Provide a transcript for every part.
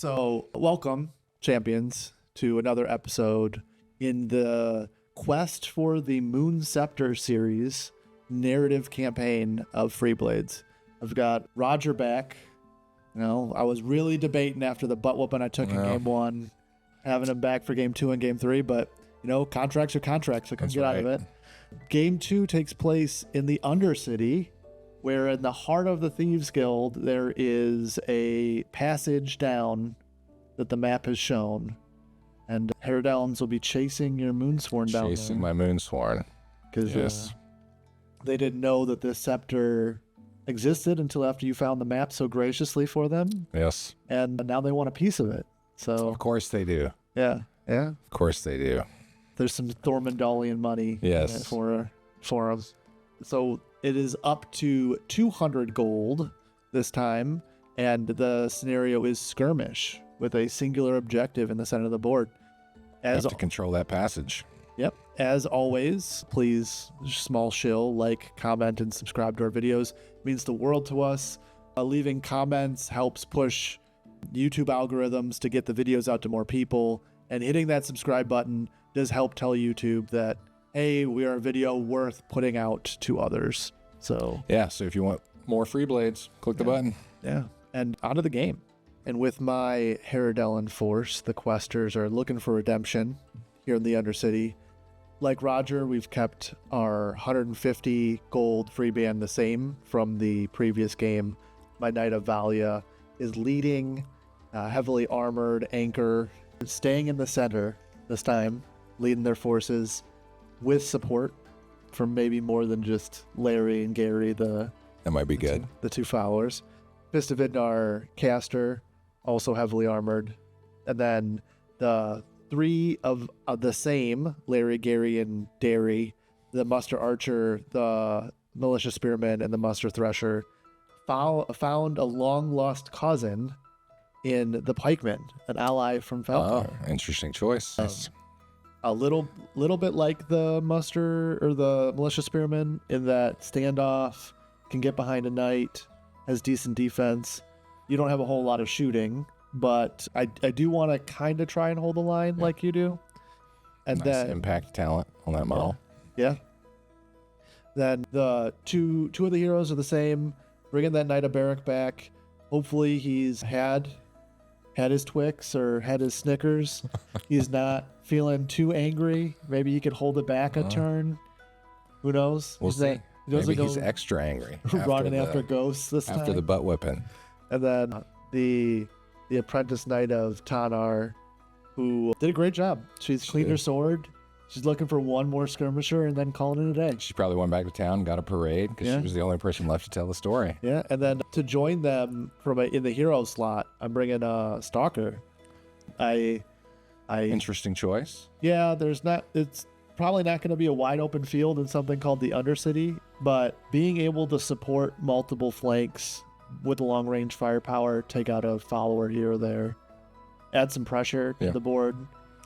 So, welcome, champions, to another episode in the quest for the Moon Scepter series narrative campaign of Freeblades. I've got Rodger back. You know, I was really debating after the butt whooping I took in game one, having him back for game two and game three, but, you know, contracts are contracts. I couldn't get out of it. Game two takes place in the Undercity, where in the heart of the Thieves Guild, there is a passage down that the map has shown. And Herodellans will be chasing your Moonsworn down there. Chasing my Moonsworn. Because they didn't know that this scepter existed until after you found the map so graciously for them. Yes. And now they want a piece of it. So of course they do. Yeah. Of course they do. There's some Thormandalian money for them. So it is up to 200 gold this time, and the scenario is skirmish with a singular objective in the center of the board. Have to control that passage. Yep. As always, please, small shill, like, comment, and subscribe to our videos. It means the world to us. Leaving comments helps push YouTube algorithms to get the videos out to more people, and hitting that subscribe button does help tell YouTube that, hey, we are a video worth putting out to others. So so if you want more Freeblades, click the button. Yeah, and out of the game. And with my Herodellan force, the questers are looking for redemption here in the Undercity. Like Rodger, we've kept our 150 gold free band the same from the previous game. My Knight of Valia is leading, heavily armored anchor, staying in the center this time, leading their forces with support from maybe more than just Larry and Gary, that might be good. The two followers. Fist of Idnar caster, also heavily armored. And then the three of the same, Larry, Gary, and Derry, the Muster Archer, the Militia Spearman, and the Muster Thresher, found a long-lost cousin in the Pikeman, an ally from Falconer. Oh, interesting choice. A little bit like the Muster or the Militia Spearman in that standoff, can get behind a knight, has decent defense. You don't have a whole lot of shooting, but I do want to kind of try and hold the line like you do. And nice then impact talent on that model. Yeah. Then the two of the heroes are the same. Bringing that Knight of Barrack back. Hopefully he's had his Twix or had his Snickers. He's not feeling too angry. Maybe he could hold it back a turn. Who knows? We'll see. Maybe he's extra angry. Running after ghosts this time. After the butt whipping. And then the apprentice knight of Tanar, who did a great job. She's cleaned her sword. She's looking for one more skirmisher and then calling it a day. She probably went back to town, got a parade, because she was the only person left to tell the story. Yeah, and then to join them in the hero slot, I'm bringing a Stalker. Interesting choice. Yeah, it's probably not going to be a wide open field in something called the Undercity, but being able to support multiple flanks with long range firepower, take out a follower here or there, add some pressure to the board.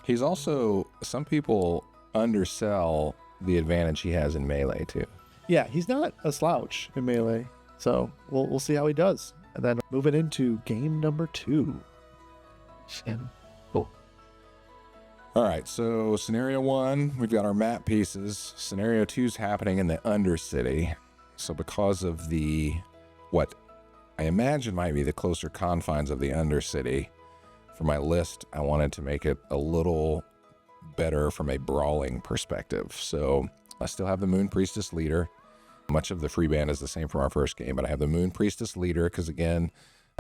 He's also, some people undersell the advantage he has in melee too. Yeah, he's not a slouch in melee, so we'll see how he does. And then moving into game number 2. Cool. All right, so scenario 1, we've got our map pieces. Scenario 2 is happening in the Undercity. So because of what I imagine might be the closer confines of the Undercity, for my list, I wanted to make it a little better from a brawling perspective. So I still have the Moon Priestess leader. Much of the free band is the same from our first game, but I have the Moon Priestess leader because, again,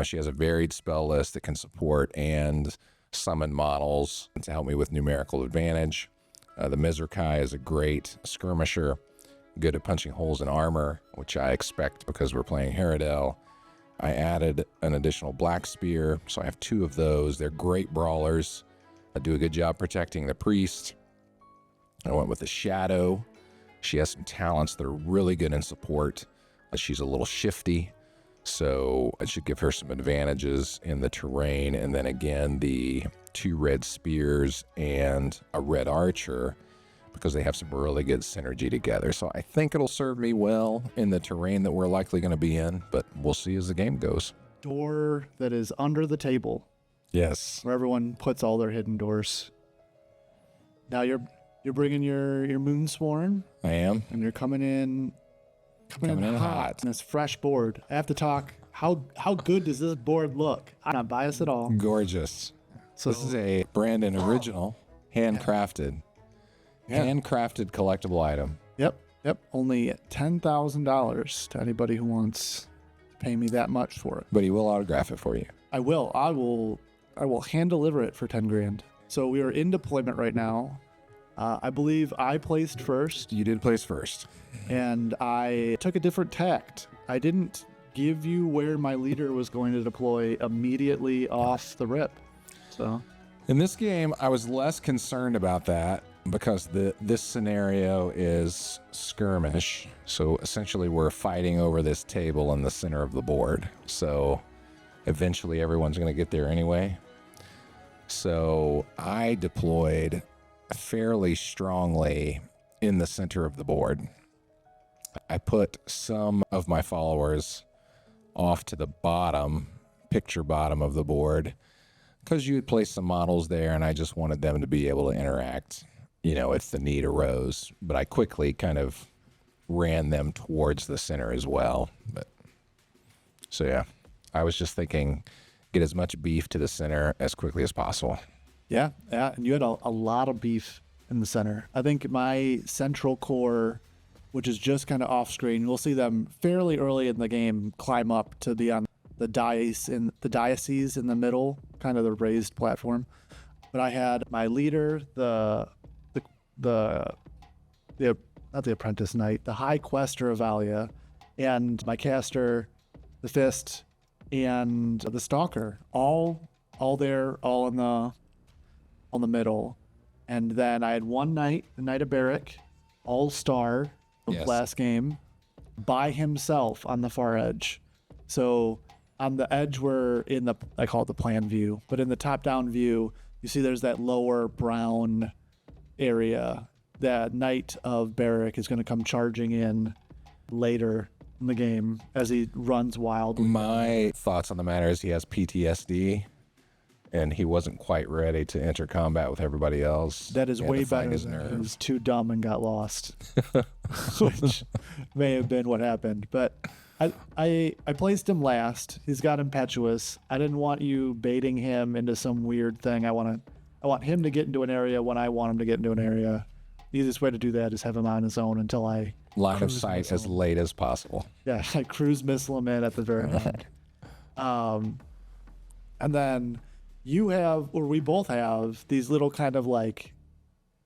she has a varied spell list that can support and summon models to help me with numerical advantage. The Mizrakai is a great skirmisher, good at punching holes in armor, which I expect because we're playing Herodell. I added an additional Black Spear, so I have 2 of those. They're great brawlers. I do a good job protecting the priest. I went with the Shadow. She has some talents that are really good in support. She's a little shifty, so it should give her some advantages in the terrain. And then again, the 2 red spears and a red archer, because they have some really good synergy together. So I think it'll serve me well in the terrain that we're likely going to be in, but we'll see as the game goes. Door that is under the table. Yes. where everyone puts all their hidden doors. Now you're bringing your Moonsworn, I am. and you're coming in hot. And it's fresh board. I have to talk. How good does this board look? I'm not biased at all. Gorgeous. So This is a Brandon original, handcrafted collectible item. Yep. Only $10,000 to anybody who wants to pay me that much for it. But he will autograph it for you. I will hand deliver it for 10 grand. So we are in deployment right now. I believe I placed first, You did place first. and I took a different tact. I didn't give you where my leader was going to deploy immediately off the rip. So In this game, I was less concerned about that because this scenario is skirmish. So essentially we're fighting over this table in the center of the board. So eventually everyone's going to get there anyway. So I deployed fairly strongly in the center of the board. I put some of my followers off to the picture bottom of the board, because you had placed some models there and I just wanted them to be able to interact, if the need arose. But I quickly kind of ran them towards the center as well. So yeah, I was just thinking, get as much beef to the center as quickly as possible. yeah. And you had a lot of beef in the center. I think my central core, which is just kind of off screen, you'll see them fairly early in the game climb up to be on the diocese in the middle, kind of the raised platform. But I had my leader, the not the apprentice knight, the high quester of Valia, and my caster, the fist, and the stalker, all there, all in the middle. And then I had one knight, the Knight of Barrack, all-star of Yes. last game, by himself on the far edge. So on the edge, I call it the plan view, but in the top-down view, you see there's that lower brown area. That Knight of Barrack is going to come charging in later in the game as he runs wild. My thoughts on the matter is he has PTSD and he wasn't quite ready to enter combat with everybody else. That is He had way to fight better his than he nerve. was too dumb and got lost, which may have been what happened. But I placed him last. He's got impetuous. I didn't want you baiting him into some weird thing. I want him to get into an area when I want him to get into an area. The easiest way to do that is have him on his own until I Line of sight as late as possible. I cruise missile him in at the very end. And then we both have these little kind of like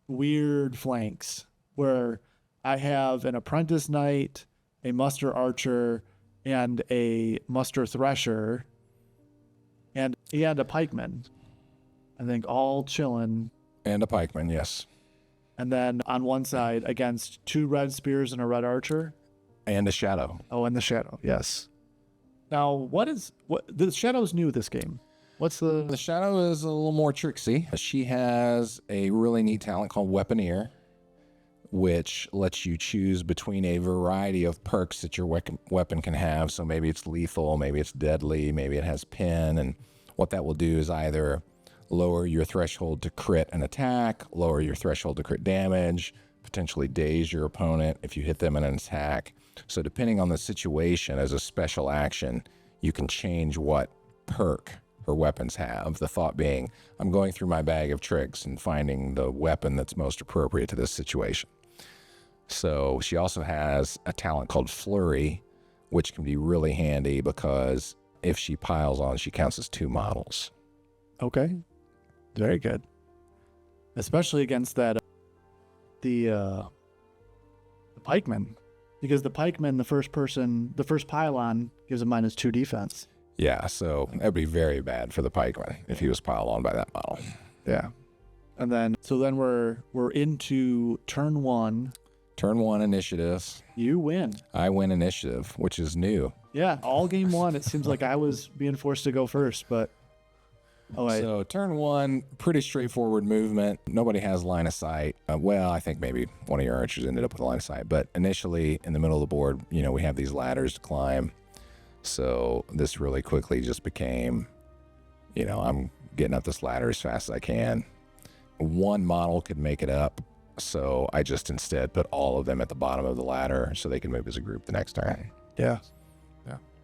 weird flanks where I have an apprentice knight, a muster archer, and a muster thresher, and a pikeman. I think all chilling. And a pikeman, yes. And then on one side against two red spears and a red archer. And a shadow. Oh, and the shadow, yes. Now, the shadow's new this game? What's The shadow is a little more tricksy. She has a really neat talent called Weaponeer, which lets you choose between a variety of perks that your weapon can have. So maybe it's lethal, maybe it's deadly, maybe it has pin. And what that will do is either lower your threshold to crit an attack, lower your threshold to crit damage, potentially daze your opponent if you hit them in an attack. So depending on the situation, as a special action, you can change what perk her weapons have. The thought being, I'm going through my bag of tricks and finding the weapon that's most appropriate to this situation. So she also has a talent called Flurry, which can be really handy because if she piles on, she counts as 2 models. Okay. Very good. Especially against that, the pikeman. Because the pikeman, the first pylon gives a -2 defense. Yeah, so that'd be very bad for the pikeman if he was piled on by that model. Yeah. And then, we're into turn 1. Turn 1 initiative. You win. I win initiative, which is new. Yeah, all game 1, it seems like I was being forced to go first, but... Oh, wait. So turn 1, pretty straightforward movement. Nobody has line of sight. Well, I think maybe one of your archers ended up with a line of sight. But initially, in the middle of the board, we have these ladders to climb. So this really quickly just became, I'm getting up this ladder as fast as I can. One model could make it up, so I just instead put all of them at the bottom of the ladder so they can move as a group the next turn. Yeah.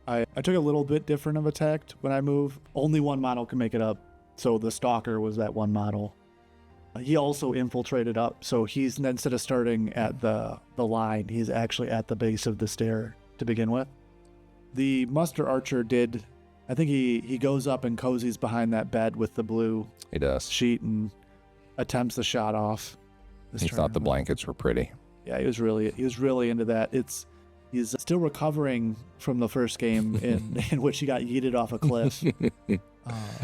I took a little bit different of a tact when I move. Only one model can make it up, so the Stalker was that one model. He also infiltrated up, so he's, instead of starting at the line, he's actually at the base of the stair to begin with. The Muster Archer did, I think he goes up and cozies behind that bed with the blue He does. sheet and attempts the shot off. He thought the blankets were pretty. Yeah, he was really into that. He's still recovering from the first game in which he got yeeted off a cliff.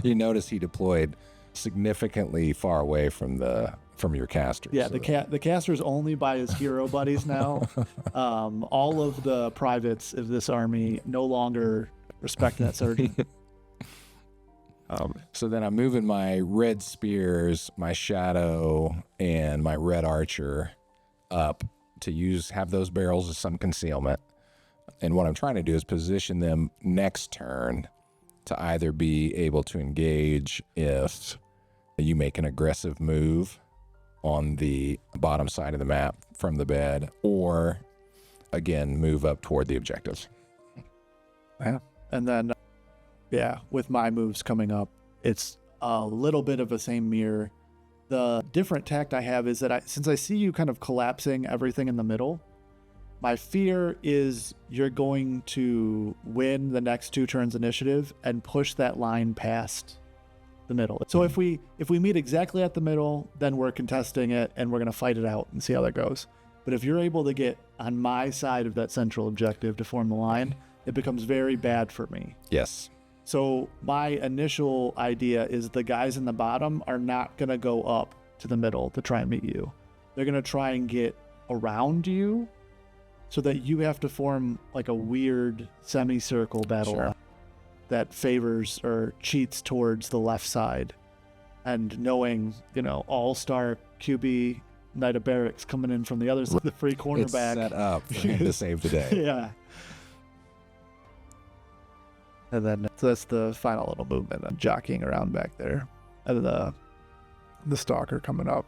You notice he deployed significantly far away from your casters. Yeah, so the caster's only by his hero buddies now. All of the privates of this army no longer respect that sergeant. So then I'm moving my red spears, my shadow, and my red archer up to have those barrels as some concealment. And what I'm trying to do is position them next turn to either be able to engage if you make an aggressive move on the bottom side of the map from the bed, or again, move up toward the objective. Yeah. And then, with my moves coming up, it's a little bit of the same mirror. The different tact I have is that since I see you kind of collapsing everything in the middle, my fear is you're going to win the next 2 turns initiative and push that line past the middle. So if we meet exactly at the middle, then we're contesting it and we're going to fight it out and see how that goes. But if you're able to get on my side of that central objective to form the line, it becomes very bad for me. Yes. So my initial idea is the guys in the bottom are not going to go up to the middle to try and meet you. They're going to try and get around you so that you have to form like a weird semicircle battle line that favors or cheats towards the left side. And knowing, all-star QB Knight of Barracks coming in from the other side, the free cornerback. It's set up for him to save the day. Yeah. And then, so that's the final little movement. I'm jockeying around back there. And the Stalker coming up.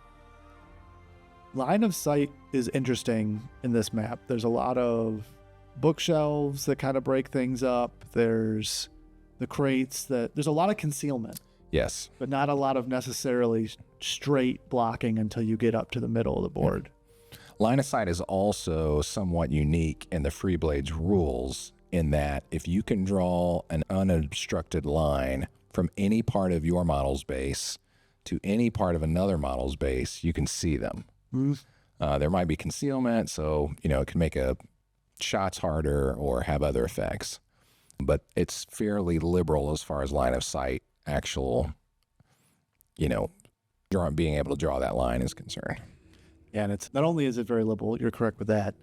Line of sight is interesting in this map. There's a lot of bookshelves that kind of break things up. There's the crates there's a lot of concealment. Yes. But not a lot of necessarily straight blocking until you get up to the middle of the board. Line of sight is also somewhat unique in the Freeblades rules, in that if you can draw an unobstructed line from any part of your model's base to any part of another model's base, you can see them. There might be concealment, so it can make shots harder or have other effects. But it's fairly liberal as far as line of sight, actual, being able to draw that line is concerned. Yeah, and it's not only is it very liberal, you're correct with that.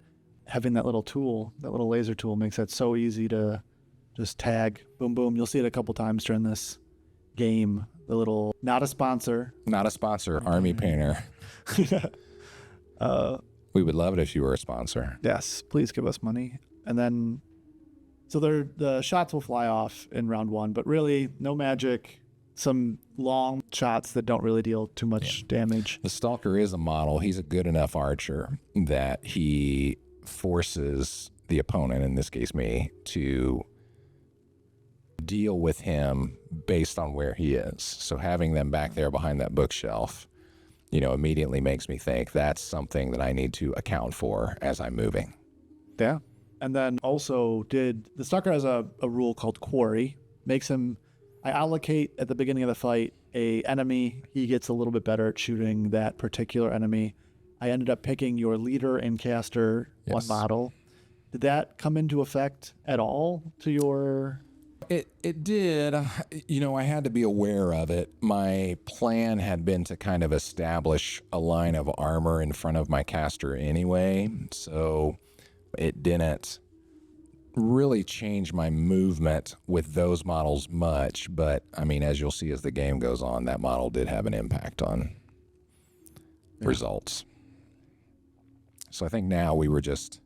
Having that little tool, that little laser tool, makes that so easy to just tag, boom, boom. You'll see it a couple times during this game. The little, not a sponsor, Army Painter. We would love it if you were a sponsor. Yes, please give us money. And then, so the shots will fly off in round 1, but really no magic. Some long shots that don't really deal too much damage. The Stalker is a model. He's a good enough archer that he forces the opponent, in this case me, to deal with him based on where he is. So having them back there behind that bookshelf, immediately makes me think that's something that I need to account for as I'm moving. Yeah. And then also the Stalker has a rule called Quarry. I allocate at the beginning of the fight a enemy. He gets a little bit better at shooting that particular enemy. I ended up picking your leader and caster one model. Did that come into effect at all to your... It did. I had to be aware of it. My plan had been to kind of establish a line of armor in front of my caster anyway, so it didn't really change my movement with those models much. But, as you'll see as the game goes on, that model did have an impact on results. So I think now we were just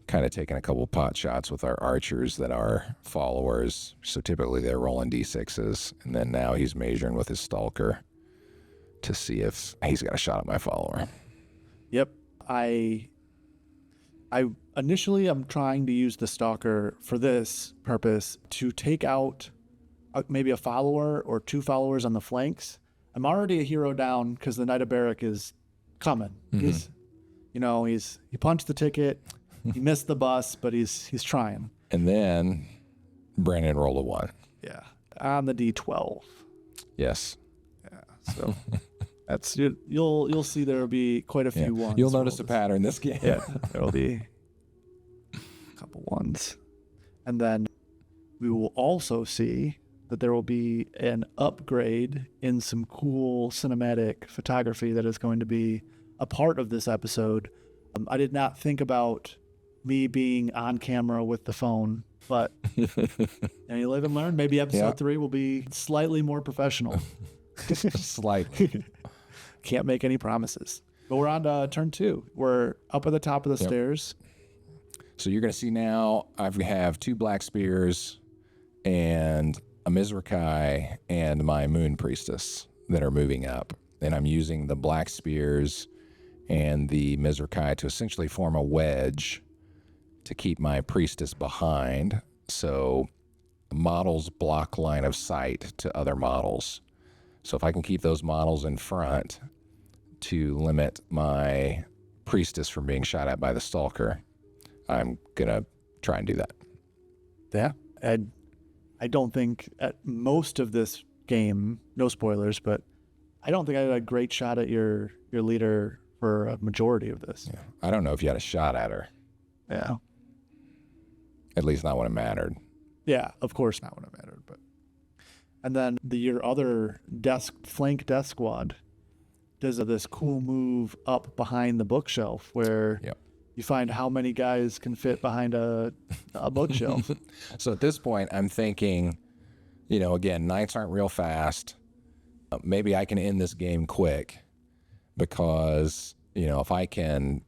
kind of taking a couple pot shots with our archers that are followers. So typically they're rolling d6s, and then now he's measuring with his stalker to see if he's got a shot at my follower. Yep. I initially I'm trying to use the stalker for this purpose to take out maybe a follower or 2 followers on the flanks. I'm already a hero down because the Knight of Barrack is coming. Mm-hmm. He punched the ticket. He missed the bus, but he's trying. And then Brandon rolled a 1. Yeah, on the D12. Yes. Yeah. So that's you'll see there will be quite a few ones. You'll notice a pattern this game. Yeah, there will be a couple ones, and then we will also see that there will be an upgrade in some cool cinematic photography that is going to be a part of this episode. I did not think about me being on camera with the phone, but you live and learn. Maybe episode 3 will be slightly more professional. Slightly. Can't make any promises. But we're on to turn 2. We're up at the top of the stairs. So you're going to see now I have 2 black spears and a Mizrakai and my Moon Priestess that are moving up. And I'm using the black spears and the Mizrakai to essentially form a wedge to keep my Priestess behind. So models block line of sight to other models. So if I can keep those models in front to limit my Priestess from being shot at by the Stalker, I'm going to try and do that. Yeah. And I don't think at most of this game, no spoilers, but I don't think I had a great shot at your leader for a majority of this. Yeah. I don't know if you had a shot at her. Yeah. At least not when it mattered. Yeah, of course not when it mattered. But and then your other flank death squad does this cool move up behind the bookshelf where you find how many guys can fit behind a bookshelf. So at this point, I'm thinking, again, knights aren't real fast. Maybe I can end this game quick because, if I can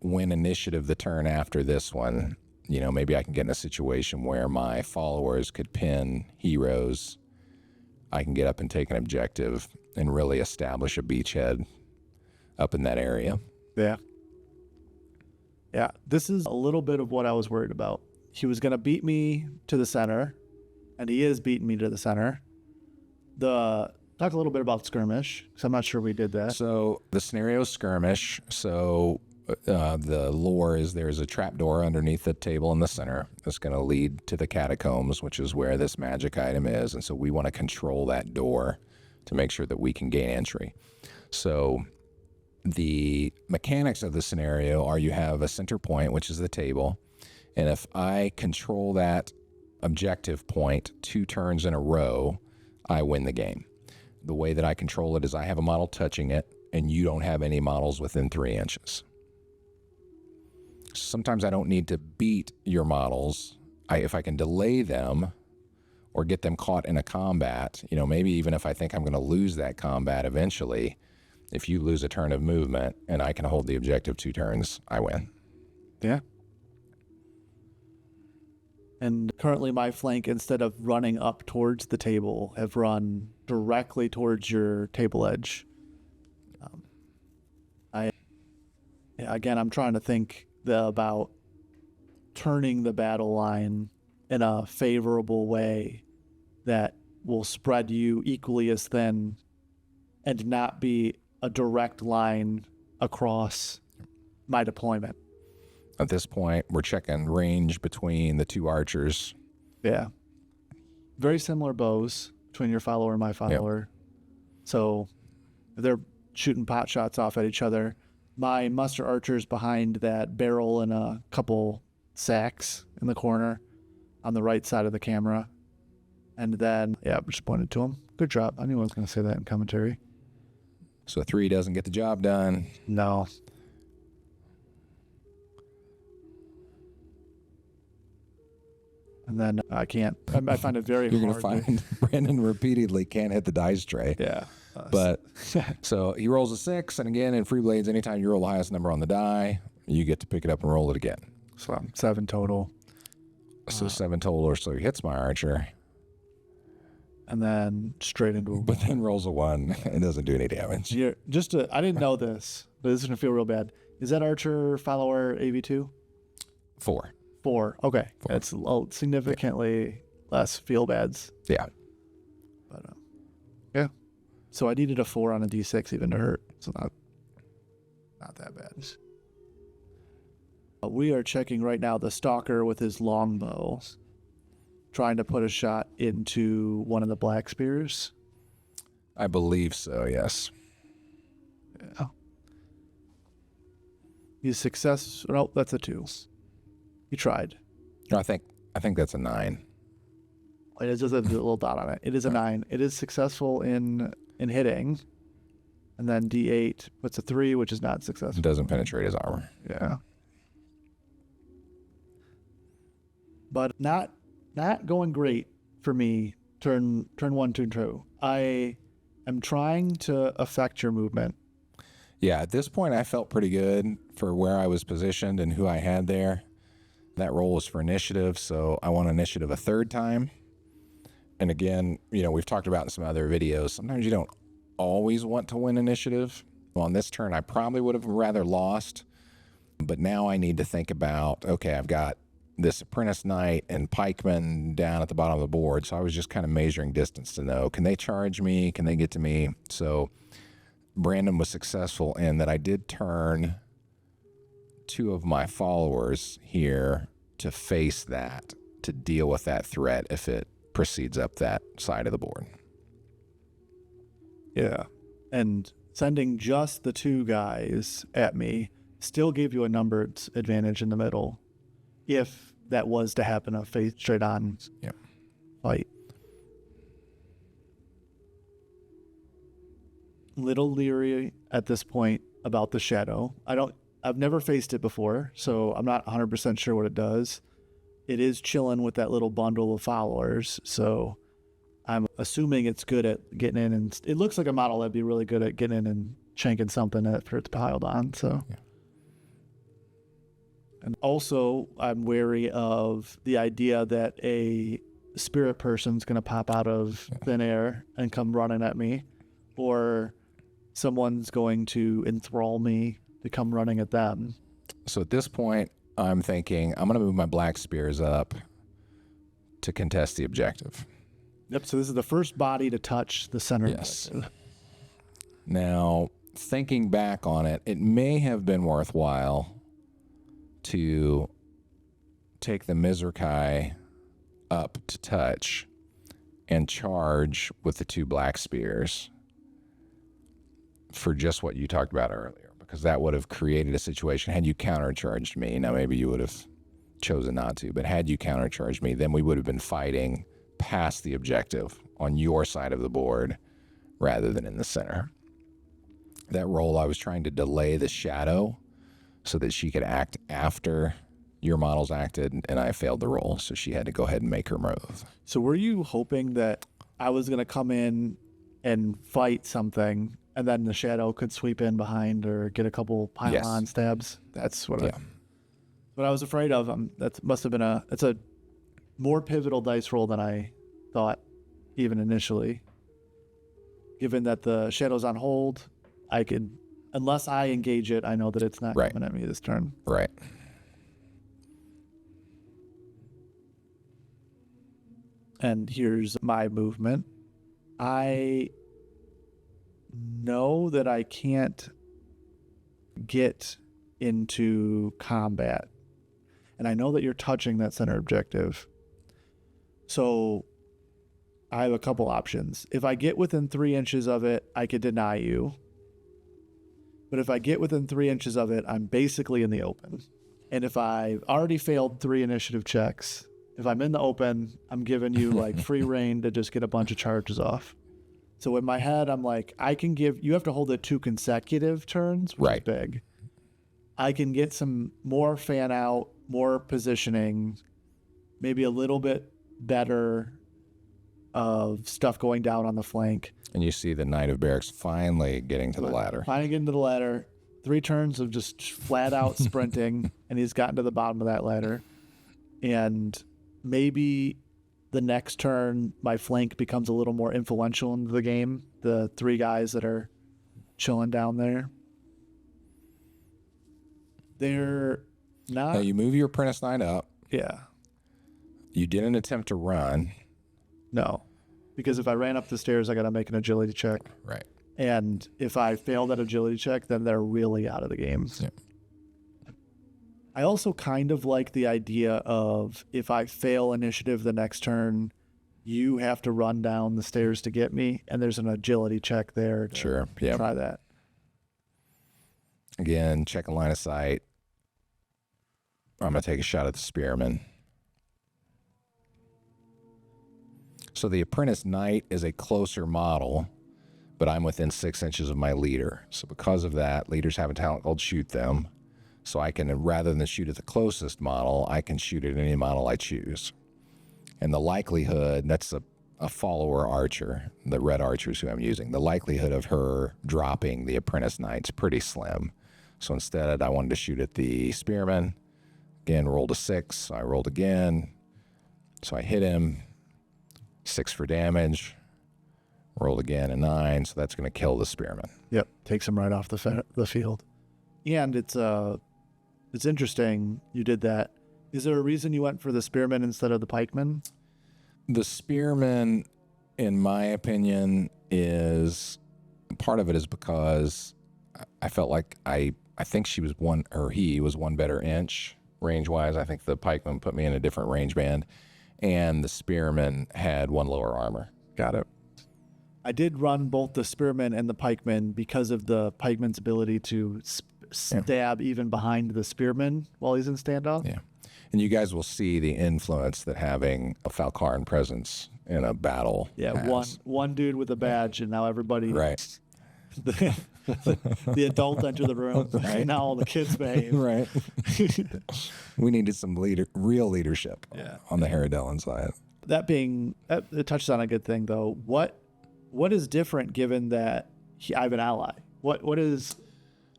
win initiative the turn after this one, maybe I can get in a situation where my followers could pin heroes. I can get up and take an objective and really establish a beachhead up in that area. Yeah. Yeah, this is a little bit of what I was worried about. He was going to beat me to the center, and he is beating me to the center. Talk a little bit about skirmish, because I'm not sure we did that. So the scenario is skirmish. So the lore is there's a trapdoor underneath the table in the center that's going to lead to the catacombs, which is where this magic item is. And so we want to control that door to make sure that we can gain entry. So the mechanics of the scenario are you have a center point, which is the table. And if I control that objective point 2 turns in a row, I win the game. The way that I control it is I have a model touching it, and you don't have any models within 3 inches. Sometimes I don't need to beat your models. If I can delay them or get them caught in a combat, maybe even if I think I'm going to lose that combat eventually, if you lose a turn of movement and I can hold the objective 2 turns, I win. Yeah. And currently my flank, instead of running up towards the table, have run directly towards your table edge. I'm trying to think about turning the battle line in a favorable way that will spread you equally as thin and not be a direct line across my deployment. At this point, we're checking range between the 2 archers. Yeah. Very similar bows between your follower and my follower. Yep. So they're shooting pot shots off at each other. My muster archer's behind that barrel and a couple sacks in the corner on the right side of the camera. And then, just pointed to him. Good job. I knew I was going to say that in commentary. So 3 doesn't get the job done. No. And then I find it very hard. You're going to find Brandon repeatedly can't hit the dice tray. Yeah. But so he rolls a 6. And again, in Freeblades, anytime you roll the highest number on the die, you get to pick it up and roll it again. So 7 total. So 7 total or so hits my archer. And then straight into a But then rolls a 1 and doesn't do any damage. Here, I didn't know this, but this is going to feel real bad. Is that archer follower AV2? 4. 4. Okay. 4. It's significantly less feel bads. Yeah. But yeah. So I needed a 4 on a D6 even to hurt. So not that bad. We are checking right now the stalker with his longbow, trying to put a shot into one of the black spears. I believe so, yes. Yeah. He's success. No, that's a 2. He tried. No, I think that's a 9. It is just a little dot on it. It is a 9. It is successful in hitting. And then D8 puts a 3, which is not successful. It doesn't penetrate his armor. Yeah. But not going great for me. Turn 1, turn 2. I am trying to affect your movement. Yeah, at this point I felt pretty good for where I was positioned and who I had there. That roll was for initiative, so I want initiative a 3rd time. And again, we've talked about in some other videos, sometimes you don't always want to win initiative. Well, on this turn, I probably would have rather lost. But now I need to think about, okay, I've got this apprentice knight and pikeman down at the bottom of the board. So I was just kind of measuring distance to know, can they charge me? Can they get to me? So Brandon was successful in that I did turn 2 of my followers here to face that, to deal with that threat if it proceeds up that side of the board. Yeah. And sending just the 2 guys at me still gave you a numbered advantage in the middle if that was to happen, a face straight on fight. Little leery at this point about the shadow. I've never faced it before, so I'm not 100% sure what it does. It is chilling with that little bundle of followers, so I'm assuming it's good at getting in, and it looks like a model that'd be really good at getting in and shanking something after it's piled on. So, yeah. And also, I'm wary of the idea that a spirit person's going to pop out of thin air and come running at me, or someone's going to enthrall me to come running at them. So at this point, I'm thinking I'm going to move my black spears up to contest the objective. Yep, so this is the first body to touch the center. Yes. Now, thinking back on it, it may have been worthwhile to take the Mizrakai up to touch and charge with the 2 black spears for just what you talked about earlier, because that would have created a situation. Had you countercharged me, now maybe you would have chosen not to, but had you countercharged me, then we would have been fighting past the objective on your side of the board rather than in the center. That roll, I was trying to delay the shadow so that she could act after your models acted, and I failed the roll, so she had to go ahead and make her move. So were you hoping that I was going to come in and fight something, and then the shadow could sweep in behind or get a couple pylon stabs? That's what I was afraid of. That must have been it's a more pivotal dice roll than I thought, even initially. Given that the shadow's on hold, I could, unless I engage it, I know that it's not coming at me this turn. Right. And here's my movement. I know that I can't get into combat. And I know that you're touching that center objective. So I have a couple options. If I get within 3 inches of it, I could deny you. But if I get within 3 inches of it, I'm basically in the open. And if I've already failed 3 initiative checks, if I'm in the open, I'm giving you like free reign to just get a bunch of charges off. So in my head, I'm like, you have to hold it 2 consecutive turns, which is big. I can get some more fan out, more positioning, maybe a little bit better of stuff going down on the flank. And you see the Knight of Barracks finally getting to the ladder. Finally getting to the ladder. 3 turns of just flat out sprinting, and he's gotten to the bottom of that ladder. And maybe the next turn, my flank becomes a little more influential in the game. The 3 guys that are chilling down there. They're not... Now you move your Apprentice Knight up. Yeah. You didn't attempt to run. No. Because if I ran up the stairs, I got to make an agility check. Right. And if I fail that agility check, then they're really out of the game. Yeah. I also kind of like the idea of if I fail initiative the next turn, you have to run down the stairs to get me, and there's an agility check there to Sure. Yeah. try that. Again, check a line of sight. I'm going to take a shot at the Spearman. So the Apprentice Knight is a closer model, but I'm within 6 inches of my leader. So because of that, leaders have a talent called Shoot Them. So I can, rather than shoot at the closest model, I can shoot at any model I choose. And the likelihood, that's a follower archer, the red archers who I'm using, the likelihood of her dropping the Apprentice Knight's pretty slim. So instead, I wanted to shoot at the Spearman. Again, rolled a 6. So I rolled again. So I hit him. 6 for damage. Rolled again a 9. So that's going to kill the Spearman. Yep, takes him right off the field. And it's interesting you did that. Is there a reason you went for the Spearman instead of the Pikeman? The Spearman, in my opinion, is part of it is because I felt like I think she was he was one better inch range wise. I think the Pikeman put me in a different range band, and the Spearman had 1 lower armor. Got it. I did run both the Spearman and the Pikeman because of the Pikeman's ability to stab even behind the Spearman while he's in standoff. Yeah. And you guys will see the influence that having a Falcaran presence in a battle has. One dude with a badge, and now everybody... Right. The adult enter the room, right? And now all the kids behave. Right. We needed some real leadership on the Herodellin side. It touches on a good thing, though. What is different given that I have an ally? What is...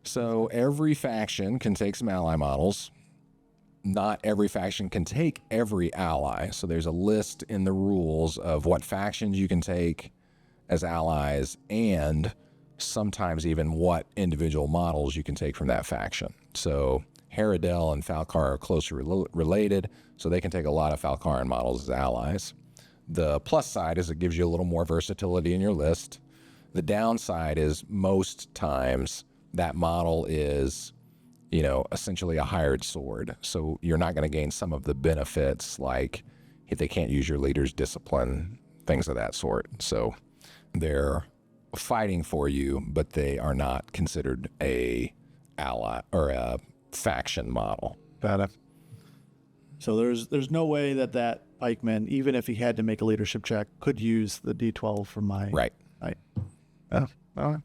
So every faction can take some ally models. Not every faction can take every ally. So there's a list in the rules of what factions you can take as allies and sometimes even what individual models you can take from that faction. So Herodell and Falcar are closely related, so they can take a lot of Falcaran models as allies. The plus side is it gives you a little more versatility in your list. The downside is most times that model is, essentially a hired sword. So you're not going to gain some of the benefits, like if they can't use your leader's discipline, things of that sort. So they're fighting for you, but they are not considered a ally or a faction model. Got it. So there's no way that pikeman, even if he had to make a leadership check, could use the D12 from my... Right. Oh, all right.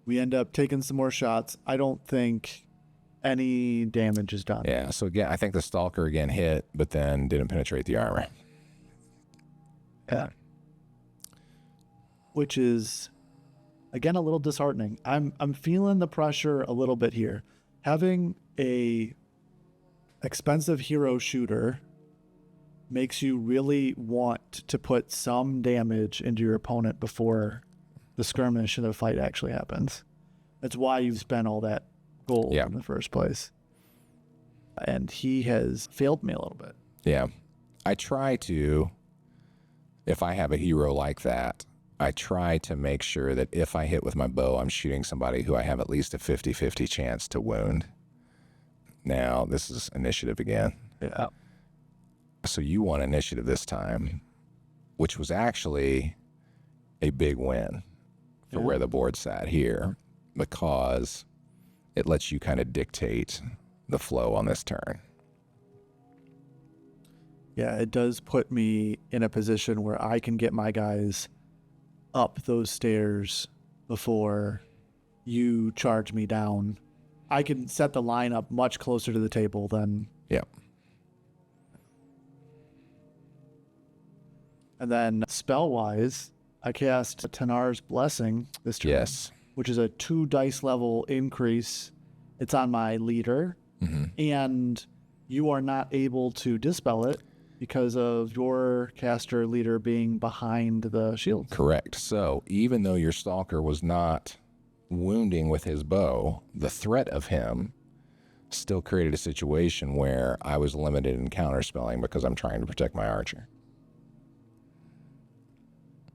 We end up taking some more shots. I don't think any damage is done. Yeah, so again, I think the Stalker again hit, but then didn't penetrate the armor. Yeah. Which is, again, a little disheartening. I'm feeling the pressure a little bit here. Having a expensive hero shooter makes you really want to put some damage into your opponent before the skirmish and the fight actually happens. That's why you've spent all that gold in the first place. And he has failed me a little bit. Yeah. I try to, if I have a hero like that, I try to make sure that if I hit with my bow, I'm shooting somebody who I have at least a 50-50 chance to wound. Now, this is initiative again. Yeah. So you won initiative this time, which was actually a big win for where the board sat here, because it lets you kind of dictate the flow on this turn. Yeah, it does put me in a position where I can get my guys up those stairs before you charge me down. I can set the line up much closer to the table than... Yep. And then spell-wise, I cast Tanar's Blessing this turn. Yes. Which is a 2 dice level increase. It's on my leader. And you are not able to dispel it because of your caster leader being behind the shield. Correct. So even though your stalker was not wounding with his bow, the threat of him still created a situation where I was limited in counterspelling because I'm trying to protect my archer.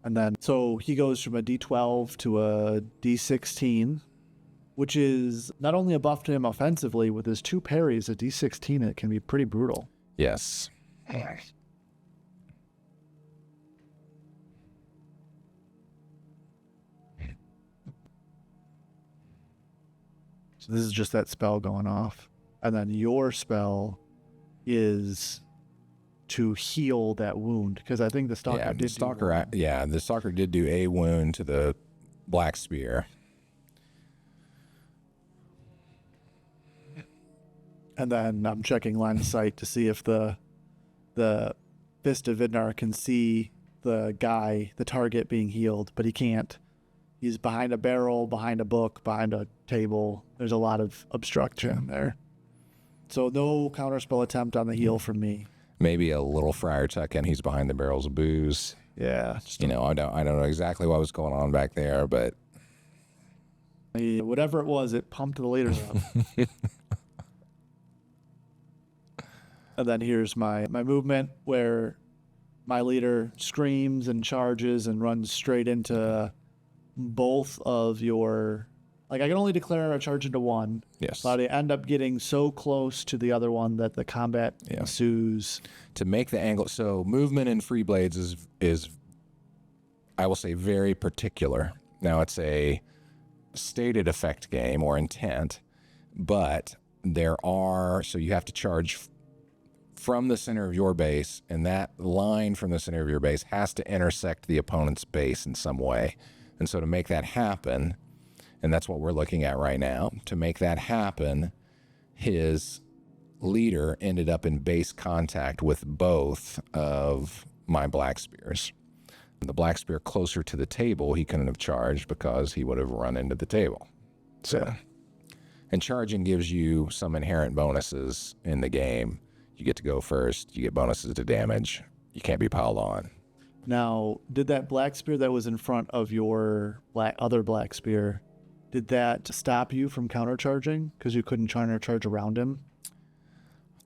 And then, so he goes from a D12 to a D16, which is not only a buff to him offensively, with his 2 parries, a D16, it can be pretty brutal. Yes. So this is just that spell going off. And then your spell is to heal that wound, because I think the stalker Yeah, did the stalker did do a wound to the black spear. And then I'm checking line of sight to see if the Fist of Vidnar can see the guy, the target, being healed, but he can't. He's behind a barrel, behind a book, behind a table. There's a lot of obstruction there. So no counterspell attempt on the heal from me. Maybe a little friar tuck in. He's behind the barrels of booze. Yeah. I don't know exactly what was going on back there, but whatever it was, it pumped the leaders up. And then here's my movement, where my leader screams and charges and runs straight into both of your... Like, I can only declare a charge into one. yes. But I end up getting so close to the other one that the combat ensues. To make the angle, so movement in Freeblades is I will say very particular. Now it's a stated effect game or intent, but so you have to charge from the center of your base, and that line from the center of your base has to intersect the opponent's base in some way. And so to make that happen, and that's what we're looking at right now, to make that happen, his leader ended up in base contact with both of my black spears. The black spear closer to the table, he couldn't have charged because he would have run into the table. So, and charging gives you some inherent bonuses in the game. You get to go first. You get bonuses to damage. You can't be piled on. Now, did that black spear that was in front of your other black spear, did that stop you from countercharging because you couldn't countercharge around him?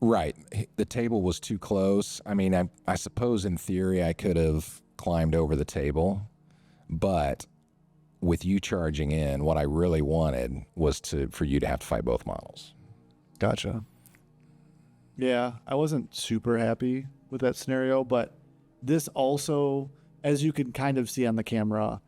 Right. The table was too close. I mean, I suppose in theory I could have climbed over the table, but with you charging in, what I really wanted was for you to have to fight both models. Gotcha. Yeah, I wasn't super happy with that scenario, but this also, as you can kind of see on the camera,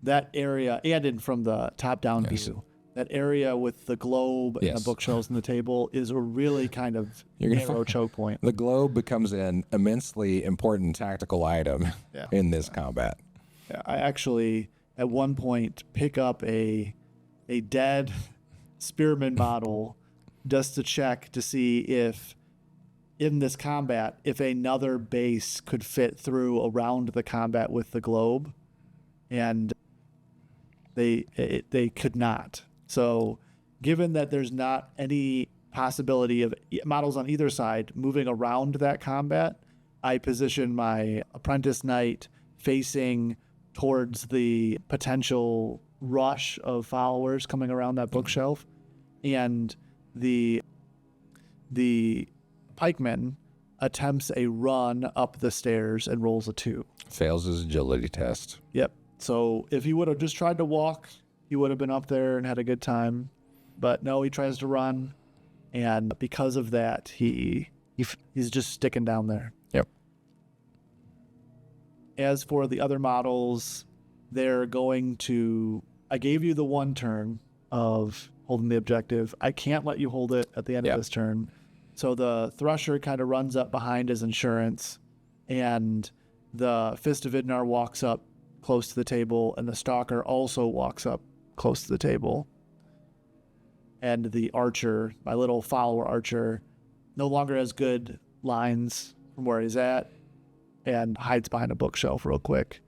that area, and from the top-down view, that area with the globe and the bookshelves and the table is a really kind of narrow choke point. The globe becomes an immensely important tactical item in this combat. Yeah, I actually, at one point, pick up a dead spearman model just to check to see if, in this combat, if another base could fit through around the combat with the globe, and they could not. So given that there's not any possibility of models on either side moving around that combat, I position my apprentice knight facing towards the potential rush of followers coming around that bookshelf, and the pikeman attempts a run up the stairs and rolls a 2. Fails his agility test. Yep. So if he would have just tried to walk, he would have been up there and had a good time. But no, he tries to run, and because of that, he's just sticking down there. Yep. As for the other models, they're going to... I gave you the 1 turn of holding the objective. I can't let you hold it at the end of this turn. So the Thresher kind of runs up behind his insurance, and the Fist of Vidnar walks up close to the table, and the Stalker also walks up close to the table. And the Archer, my little follower Archer, no longer has good lines from where he's at, and hides behind a bookshelf real quick.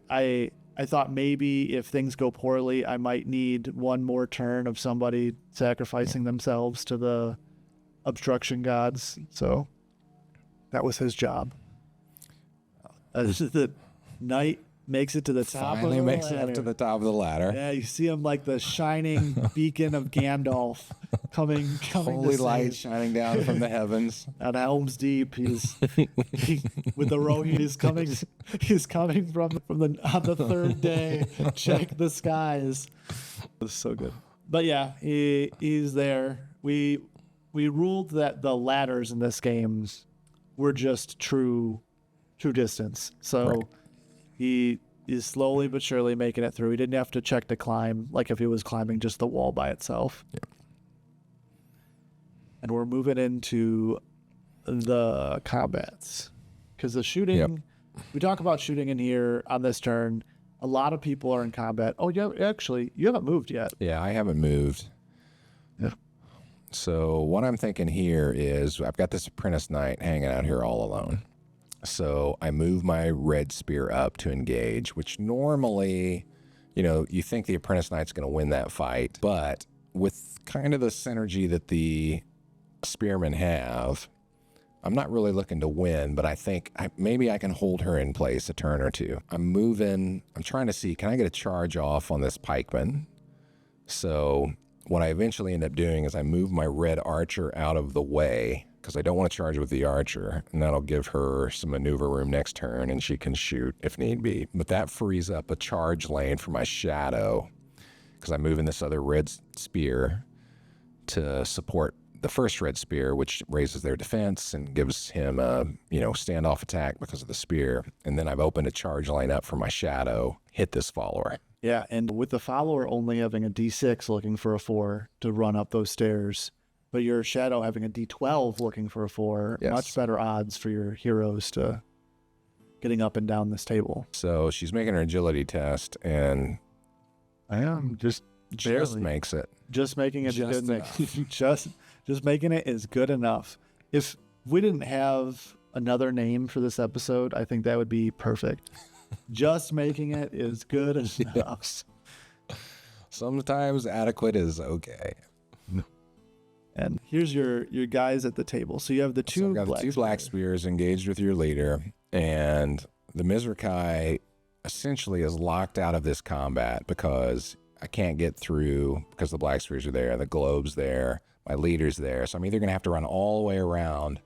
I thought maybe if things go poorly, I might need one more turn of somebody sacrificing themselves to the obstruction gods. So that was his job. The knight makes it to the top. Finally makes it up to the top of the ladder. Yeah, you see him like the shining beacon of Gandalf coming. Holy light shining down from the heavens. At Helm's Deep, with the Rohit. He's coming from on the third day. Check the skies. It was so good. But yeah, he's there. We ruled that the ladders in this game were just true distance. So. Right. He is slowly but surely making it through. He didn't have to check to climb like if he was climbing just the wall by itself. Yeah. And we're moving into the combats. Because the shooting, we talk about shooting in here on this turn. A lot of people are in combat. Oh, yeah, actually, you haven't moved yet. Yeah, I haven't moved. Yeah. So what I'm thinking here is I've got this apprentice knight hanging out here all alone. So I move my red spear up to engage, which normally, you think the apprentice knight's going to win that fight. But with kind of the synergy that the spearmen have, I'm not really looking to win, but I think maybe I can hold her in place a turn or two. I'm trying to see, can I get a charge off on this pikeman? So what I eventually end up doing is I move my red archer out of the way, because I don't want to charge with the archer, and that'll give her some maneuver room next turn, and she can shoot if need be. But that frees up a charge lane for my shadow, because I'm moving this other red spear to support the first red spear, which raises their defense and gives him a standoff attack because of the spear. And then I've opened a charge lane up for my shadow, hit this follower. Yeah, and with the follower only having a D6 looking for a 4 to run up those stairs, but your shadow having a D12 looking for a 4, yes. Much better odds for your heroes to getting up and down this table. So she's making her agility test, and I am just makes it. Just making it good. Just making it is good enough. If we didn't have another name for this episode, I think that would be perfect. Just making it is good enough. Yes. Sometimes adequate is okay. And here's your guys at the table. So you have the two black spears engaged with your leader, and the Mizrakai essentially is locked out of this combat because I can't get through because the black spears are there, the globe's there, my leader's there. So I'm either going to have to run all the way around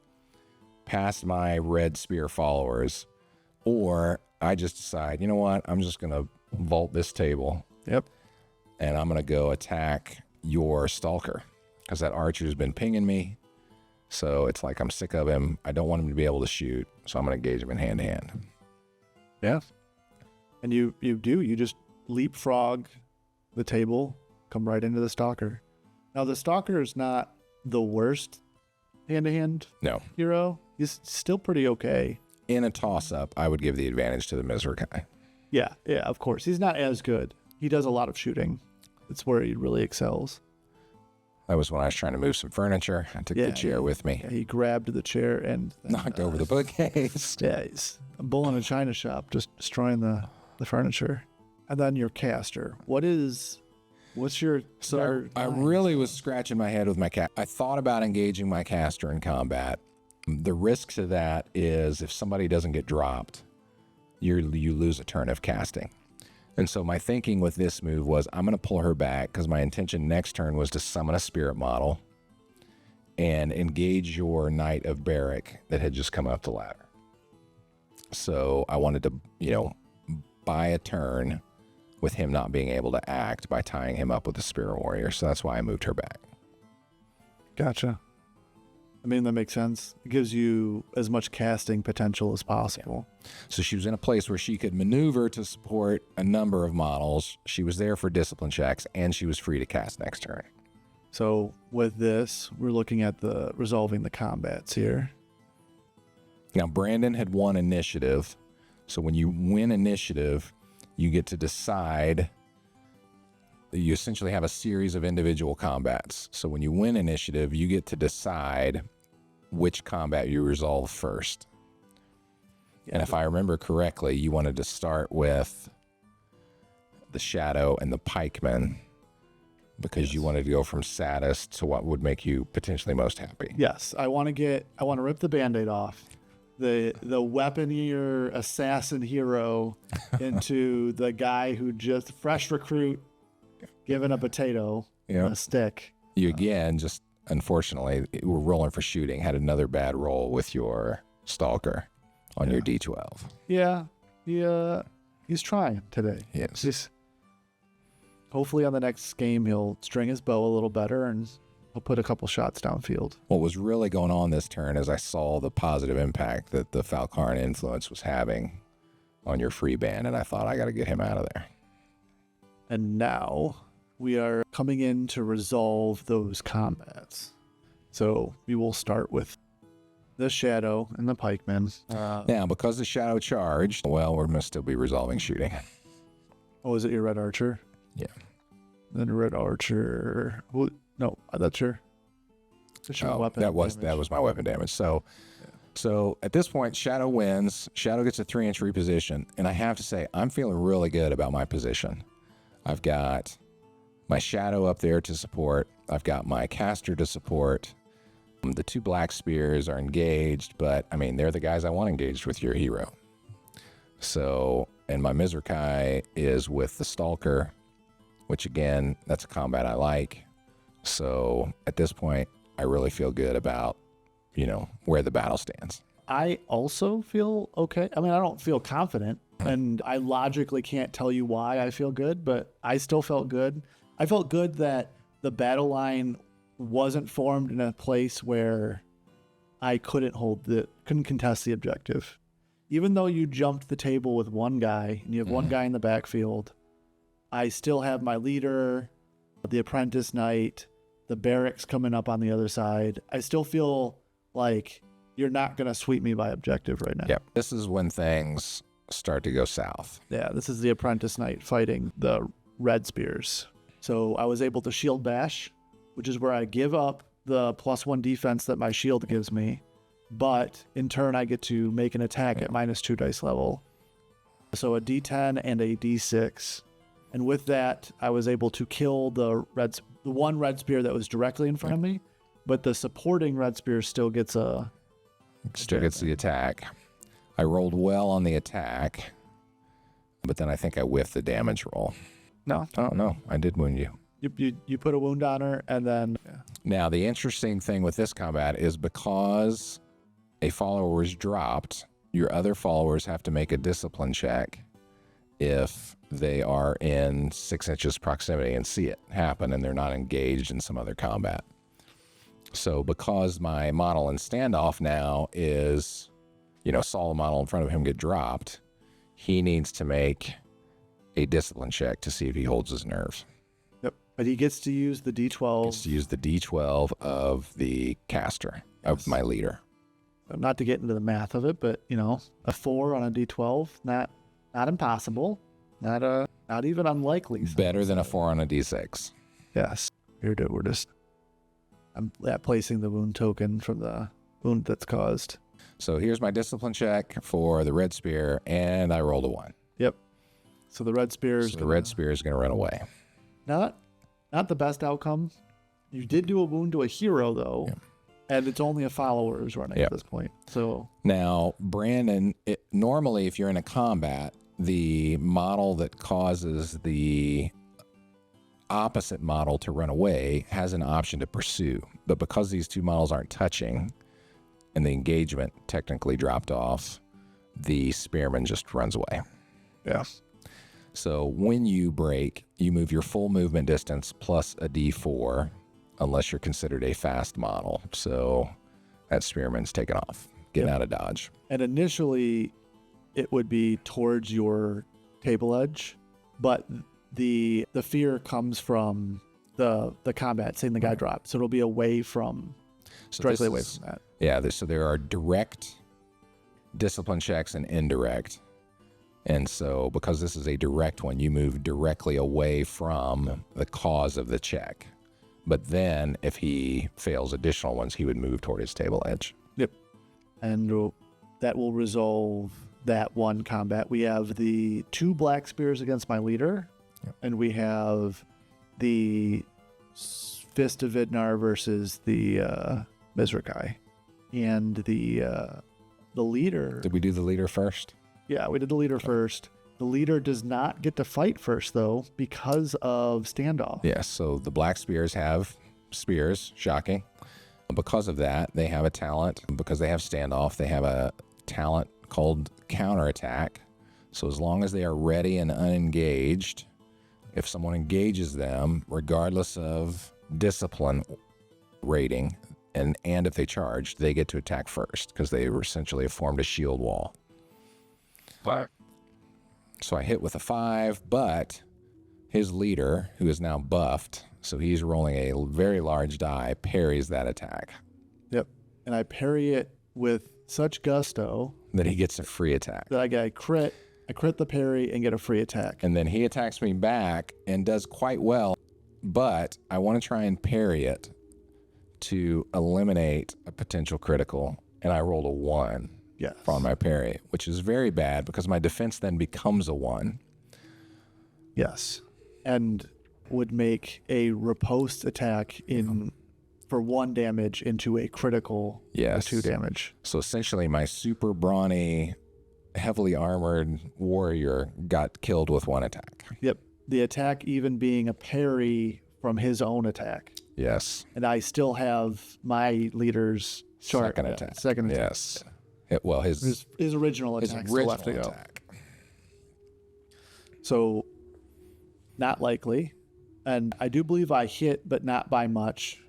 past my red spear followers, or I just decide, you know what, I'm just going to vault this table. Yep. And I'm going to go attack your stalker, because that archer's been pinging me. So it's like I'm sick of him. I don't want him to be able to shoot, so I'm going to engage him in hand-to-hand. Yeah. And you just leapfrog the table, come right into the stalker. Now, the stalker is not the worst hand-to-hand hero. He's still pretty okay. In a toss-up, I would give the advantage to the Mizrakai. Yeah, of course. He's not as good. He does a lot of shooting. It's where he really excels. That was when I was trying to move some furniture. I took the chair with me. Yeah, he grabbed the chair and knocked over the bookcase. Yeah, he's a bull in a china shop, just destroying the furniture. And then your caster. What's your... So I really was scratching my head with my cat. I thought about engaging my caster in combat. The risk to that is if somebody doesn't get dropped, you lose a turn of casting. And so my thinking with this move was I'm going to pull her back because my intention next turn was to summon a spirit model and engage your Knight of Barrack that had just come up the ladder. So I wanted to, buy a turn with him not being able to act by tying him up with a spirit warrior. So that's why I moved her back. Gotcha. I mean, that makes sense. It gives you as much casting potential as possible. So she was in a place where she could maneuver to support a number of models. She was there for discipline checks, and she was free to cast next turn. So with this, we're looking at resolving the combats here. Now, Brandon had won initiative. So when you win initiative, you get to decide. You essentially have a series of individual combats. So when you win initiative, you get to decide which combat you resolve first. And if I remember correctly, you wanted to start with the Shadow and the Pikeman because you wanted to go from saddest to what would make you potentially most happy. Yes, I want to rip the Band-Aid off. The weaponier assassin hero into the guy who just fresh recruit given a potato and a stick. You again, just unfortunately, were rolling for shooting, had another bad roll with your Stalker on your D12. Yeah, he's trying today. Yes. Hopefully on the next game he'll string his bow a little better and he'll put a couple shots downfield. What was really going on this turn is I saw the positive impact that the Falcaran influence was having on your free band, and I thought I got to get him out of there. And now we are coming in to resolve those combats. So we will start with the Shadow and the Pikeman. Now, because the Shadow charged, well, we're going to still be resolving shooting. Oh, is it your Red Archer? Yeah. Then Red Archer. No, that's your weapon. That was my weapon damage. So at this point, Shadow wins. Shadow gets a 3-inch reposition, and I have to say, I'm feeling really good about my position. I've got my Shadow up there to support. I've got my caster to support. The 2 black spears are engaged, but I mean, they're the guys I want engaged with your hero. So, and my Mizrakai is with the Stalker, which again, that's a combat I like. So at this point, I really feel good about, where the battle stands. I also feel okay. I mean, I don't feel confident, and I logically can't tell you why I feel good, but I still felt good. I felt good that the battle line wasn't formed in a place where I couldn't contest the objective. Even though you jumped the table with one guy and you have one guy in the backfield, I still have my leader, the apprentice knight, the barracks coming up on the other side. I still feel like you're not going to sweep me by objective right now. Yeah, this is when things start to go south. Yeah, this is the apprentice knight fighting the red spears. So I was able to shield bash, which is where I give up the +1 defense that my shield gives me, but in turn I get to make an attack at -2 dice level. So a D10 and a D6. And with that, I was able to kill the one red spear that was directly in front of me, but the supporting red spear still gets the attack. I rolled well on the attack, but then I think I whiffed the damage roll. No. Oh, no, I did wound you. You put a wound on her, and then... Now, the interesting thing with this combat is because a follower was dropped, your other followers have to make a discipline check if they are in 6 inches proximity and see it happen and they're not engaged in some other combat. So because my model in standoff now is, saw the model in front of him get dropped, he needs to make a discipline check to see if he holds his nerves. Yep. But he gets to use the D12. Gets to use the D12 of the caster, of my leader. Not to get into the math of it, but, a 4 on a D12, not impossible, not even unlikely. Better than a 4 on a D6. Yes. I'm placing the wound token from the wound that's caused. So here's my discipline check for the red spear, and I rolled a 1. Yep. So the red spear is going to run away. Not the best outcome. You did do a wound to a hero, though. Yeah. And it's only a follower who's running at this point. So now, Brandon, normally if you're in a combat, the model that causes the opposite model to run away has an option to pursue. But because these two models aren't touching and the engagement technically dropped off, the spearman just runs away. Yeah. So when you break, you move your full movement distance plus a D4, unless you're considered a fast model. So that spearman's taken off, getting out of dodge. And initially, it would be towards your table edge, but the fear comes from the combat, seeing the guy drop. So it'll be away from, directly away from that. Yeah, so there are direct discipline checks and indirect. And so because this is a direct one, you move directly away from the cause of the check. But then if he fails additional ones, he would move toward his table edge. Yep. And that will resolve that one combat. We have the 2 black spears against my leader, and we have the Fist of Vidnar versus the Mizrakai. And the leader... Did we do the leader first? Yeah, we did the leader first. The leader does not get to fight first, though, because of standoff. Yes, so the black spears have spears, shocking. Because of that, they have a talent. Because they have standoff, they have a talent called counterattack. So as long as they are ready and unengaged, if someone engages them, regardless of discipline rating, and if they charge, they get to attack first because they were essentially formed a shield wall. What? So I hit with a 5, but his leader, who is now buffed, so he's rolling a very large die, parries that attack. Yep. And I parry it with such gusto That he gets a free attack. that I get a crit. I crit the parry and get a free attack. And then he attacks me back and does quite well, but I want to try and parry it to eliminate a potential critical, and I rolled a 1 Yes. on my parry, which is very bad because my defense then becomes a 1. Yes. And would make a riposte attack for 1 damage into a critical Yes. 2 damage. So essentially my super brawny, heavily armored warrior got killed with 1 attack. Yep. The attack even being a parry from his own attack. Yes. And I still have my leader's chart. Second attack. Second attack. Yes. His Original attack still left to go. attack. So, not likely. And I do believe I hit, but not by much.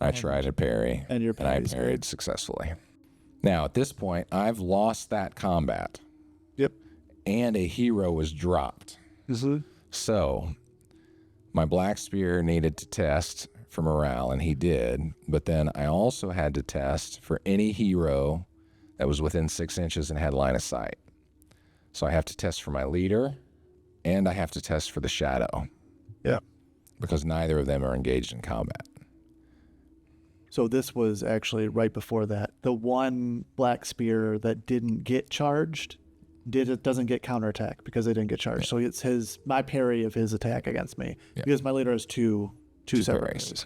I tried to parry, And your and I parry's parried successfully. Now, at this point, I've lost that combat, Yep. and a hero was dropped. So, my black spear needed to test for morale, and he did. But then I also had to test for any hero that was within 6 inches and had line of sight. So I have to test for my leader, and I have to test for the shadow. Yep. Because neither of them are engaged in combat. So this was actually right before that. The one black spear that didn't get charged doesn't get counterattack because they didn't get charged. So it's my parry of his attack against me because my leader has two separate parries. parries.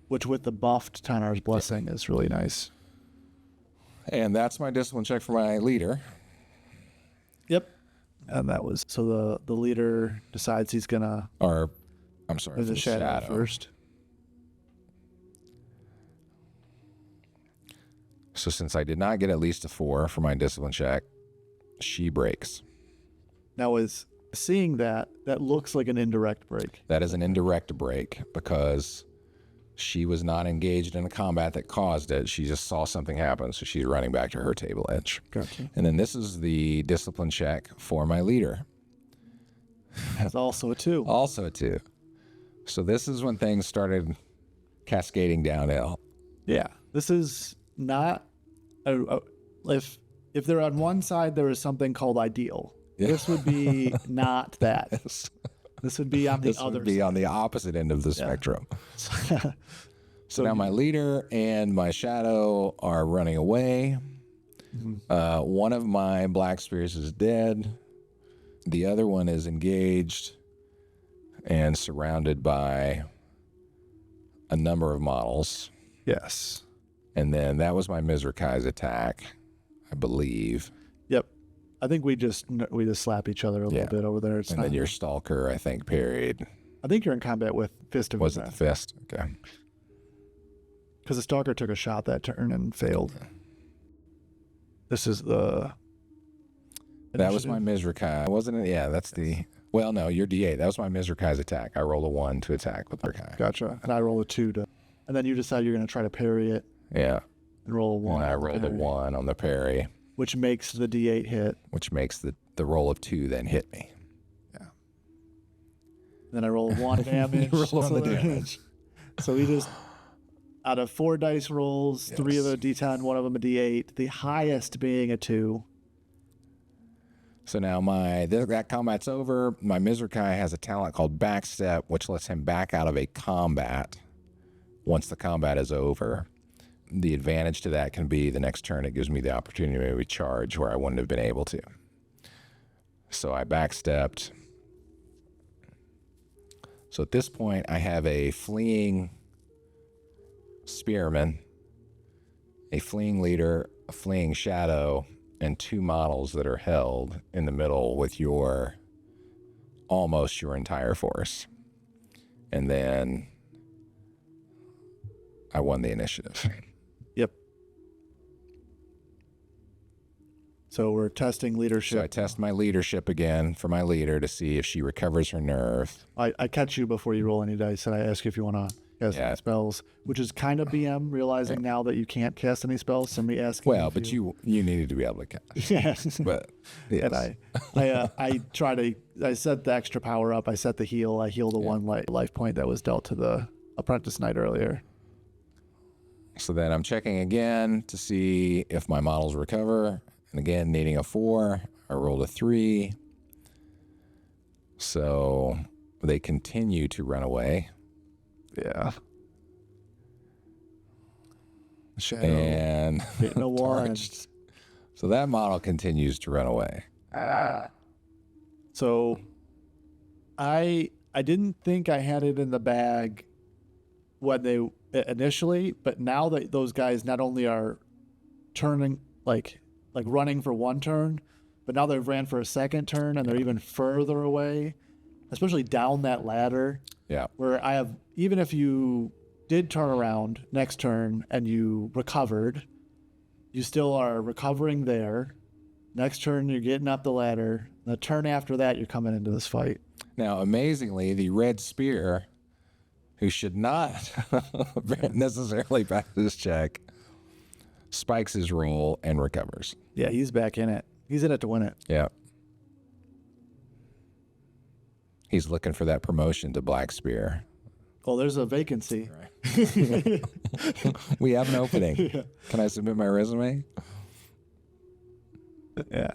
Which with the buffed Tanar's Blessing is really nice. And that's my discipline check for my leader. Yep. And that was so the leader decides he's gonna Or, I'm sorry, the shadow first. So since I did not get at least a 4 for my discipline check, she breaks. Now is seeing that looks like an indirect break. That is an indirect break because she was not engaged in a combat that caused it. She just saw something happen, so she's running back to her table edge. Gotcha. And then this is the discipline check for my leader. It's also a 2. Also a 2. So this is when things started cascading downhill. Yeah. This is not if they're on one side there is something called ideal. Yeah. This would be not that. This would be on the This other would be side. on the opposite end of the spectrum. So now my leader and my shadow are running away. One of my black spears is dead. The other one is engaged and surrounded by a number of models. Yes. And then that was my Mizrakai's attack, I believe. Yep. I think we just slap each other a little bit over there. It's And not, then your stalker, I think, parried. I think you're in combat with Fist of Was it the Vidnar. fist? Okay. Because the stalker took a shot that turn and failed. This is the That was my initiative. Mizrakai, wasn't it? Yeah, that's the... Well, no, you're D8. That was my Mizrakai's attack. I rolled a 1 to attack with Mizrakai. Gotcha. And I roll a 2 to, and then you decide you're going to try to parry it Yeah. and roll a 1. And I on the rolled a parry, 1 on the parry, which makes the D8 hit. which makes the roll of 2 then hit me. Then I roll 1 damage. Roll on the damage. So we just, out of 4 dice rolls, 3 of them a D10, 1 of them a D8, the highest being a 2. So now that combat's over. My Mizrakai has a talent called Backstep, which lets him back out of a combat once the combat is over. the advantage to that can be the next turn it gives me the opportunity to maybe charge where I wouldn't have been able to. So I backstepped. So at this point, I have a fleeing spearman, a fleeing leader, a fleeing shadow, and 2 models that are held in the middle with almost your entire force. And then I won the initiative. Yep. So we're testing leadership. So I test my leadership again for my leader to see if she recovers her nerve. I catch you before you roll any dice, and I ask you if you want to cast any spells, which is kind of BM, realizing now that you can't cast any spells. Somebody asking. Well, but you needed to be able to cast. Yeah. But yes. And I set the extra power up. I set the heal. I healed the one life point that was dealt to the apprentice knight earlier. So then I'm checking again to see if my models recover. And again, needing a 4, I rolled a 3. So they continue to run away. Yeah. Shadow. And getting a 1. So that model continues to run away. So I didn't think I had it in the bag when they initially, but now that those guys not only are turning like running for 1 turn, but now they've ran for a 2nd turn and they're even further away, especially down that ladder. Yeah. Where I have, even if you did turn around next turn and you recovered, you still are recovering there. Next turn, you're getting up the ladder. The turn after that, you're coming into this fight. Now, amazingly, the red spear, who should not necessarily pass this check, spikes his roll and recovers. Yeah, he's back in it. He's in it to win it. Yeah. He's looking for that promotion to Black Spear. Well, there's a vacancy. Right. We have an opening. Yeah. Can I submit my resume? Yeah.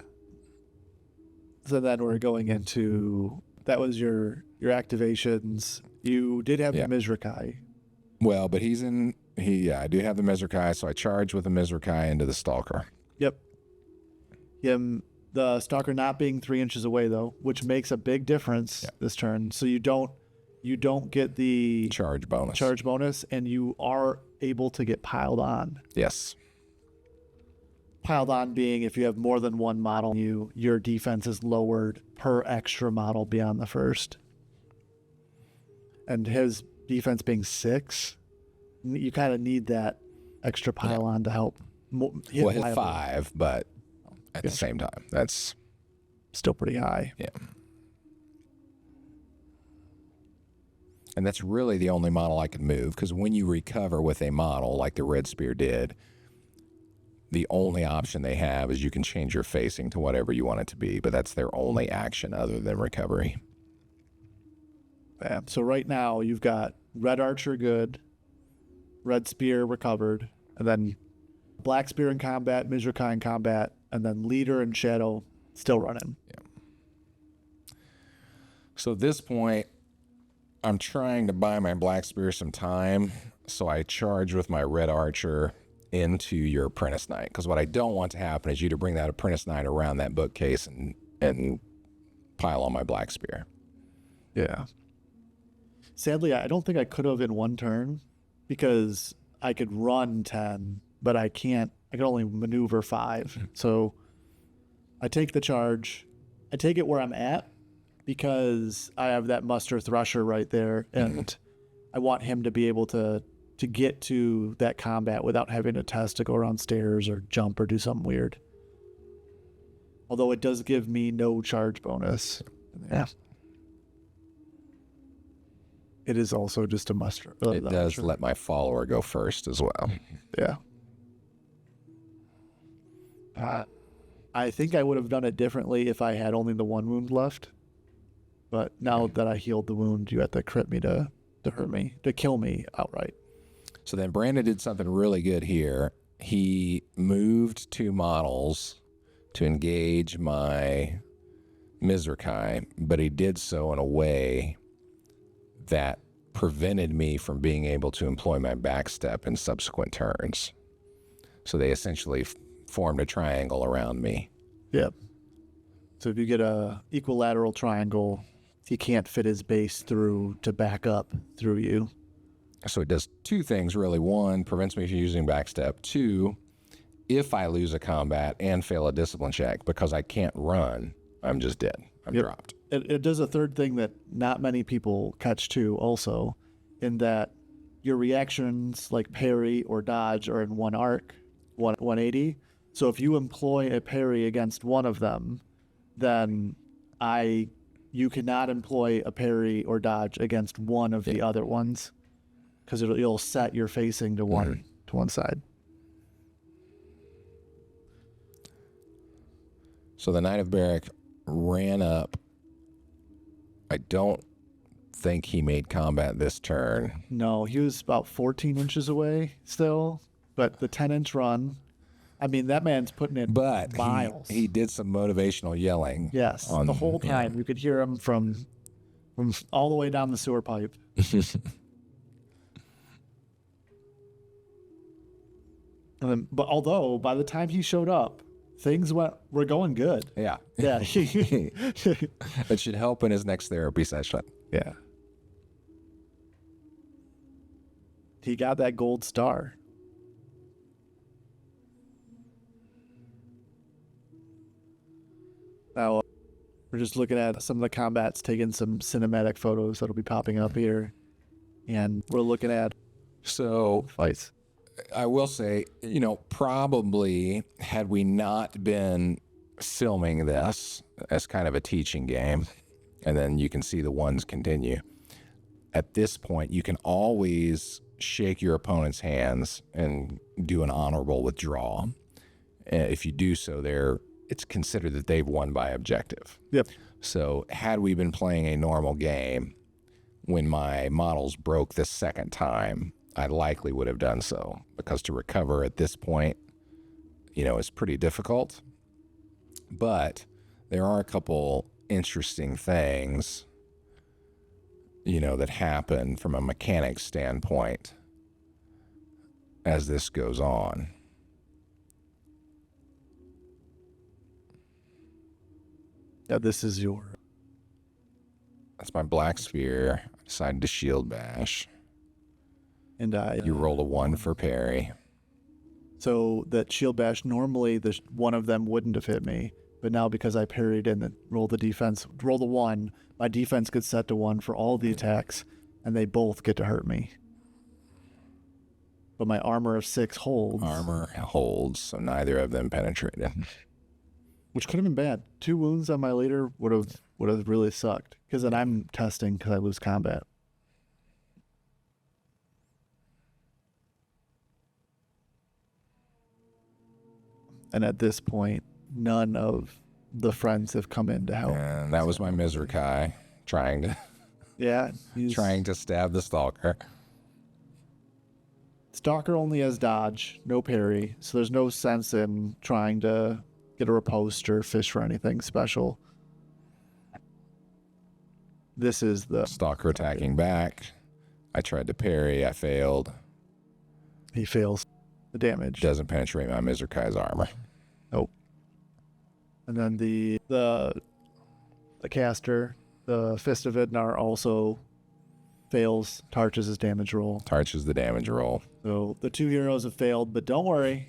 So then we're going into, that was your activations. You did have the Mizrakai. Well, but I do have the Mizrakai, so I charge with the Mizrakai into the Stalker. Yep. The Stalker not being 3 inches away though, which makes a big difference this turn. So you don't get the charge bonus, and you are able to get piled on. Yes. Piled on being if you have more than 1 model, your defense is lowered per extra model beyond the first. And his defense being 6, you kind of need that extra pile on to help. Hit 5, but at the same time, that's still pretty high. Yeah. And that's really the only model I can move, because when you recover with a model like the Red Spear did, the only option they have is you can change your facing to whatever you want it to be, but that's their only action other than recovery. Yeah. So right now you've got Red Archer good, Red Spear recovered, and then Black Spear in combat, Mizrakai in combat, and then Leader and Shadow still running. Yeah. So at this point, I'm trying to buy my Black Spear some time, so I charge with my Red Archer into your Apprentice Knight, because what I don't want to happen is you to bring that Apprentice Knight around that bookcase and pile on my Black Spear. Yeah. Sadly, I don't think I could have in 1 turn, because I could run 10, but I can't. I can only maneuver 5. So I take the charge. I take it where I'm at, because I have that Muster Thresher right there, and I want him to be able to get to that combat without having to test to go around stairs or jump or do something weird. Although it does give me no charge bonus. Yeah. It is also just a muster. It does let my follower go first as well. Yeah. I think I would have done it differently if I had only the 1 wound left. But now that I healed the wound, you have to crit me to hurt me, to kill me outright. So then Brandon did something really good here. He moved 2 models to engage my Mizrakai, but he did so in a way that prevented me from being able to employ my backstep in subsequent turns. So they essentially formed a triangle around me. Yep. So if you get a equilateral triangle, he can't fit his base through to back up through you. So it does two things, really. One, prevents me from using backstep. Two, if I lose a combat and fail a discipline check, because I can't run, I'm just dead. I'm dropped. It does a third thing that not many people catch too also, in that your reactions like parry or dodge are in one arc, 180. So if you employ a parry against one of them, then you cannot employ a parry or dodge against one of the other ones, because it'll set your facing to one side. So the Knight of Barrack ran up. I don't think he made combat this turn. No, he was about 14 inches away still, but the 10-inch run, I mean, that man's putting in But miles. he did some motivational yelling. Yes, the whole time. You could hear him from all the way down the sewer pipe. But although by the time he showed up, things were going good. Yeah. Yeah. That should help in his next therapy session. Yeah. He got that gold star. Now, we're just looking at some of the combats, taking some cinematic photos that'll be popping up here. And we're looking at So fights. I will say, probably had we not been filming this as kind of a teaching game, and then you can see the ones continue. At this point, you can always shake your opponent's hands and do an honorable withdrawal. If you do so, it's considered that they've won by objective. Yep. So had we been playing a normal game, when my models broke the second time, I likely would have done so, because to recover at this point, is pretty difficult. But there are a couple interesting things, that happen from a mechanics standpoint as this goes on. Yeah, this is That's my black spear. I decided to shield bash. and You rolled a 1 for parry. So that shield bash, normally one of them wouldn't have hit me, but now because I parried and rolled the 1, my defense gets set to 1 for all the attacks, and they both get to hurt me. But my armor of 6 holds. Armor holds, so neither of them penetrated. Which could have been bad. 2 wounds on my leader would have really sucked, because then I'm testing because I lose combat. And at this point, none of the friends have come in to help. And that was my Mizrakai trying to stab the Stalker. Stalker only has dodge, no parry, so there's no sense in trying to get a riposte or fish for anything special. This is the Stalker attacking back. I tried to parry. I failed. He fails the damage. Doesn't penetrate my Mizrakai's armor. Nope. And then the caster, the Fist of Vidnar, also fails Tarch's damage roll. Tarches the damage roll. So the 2 heroes have failed, but don't worry.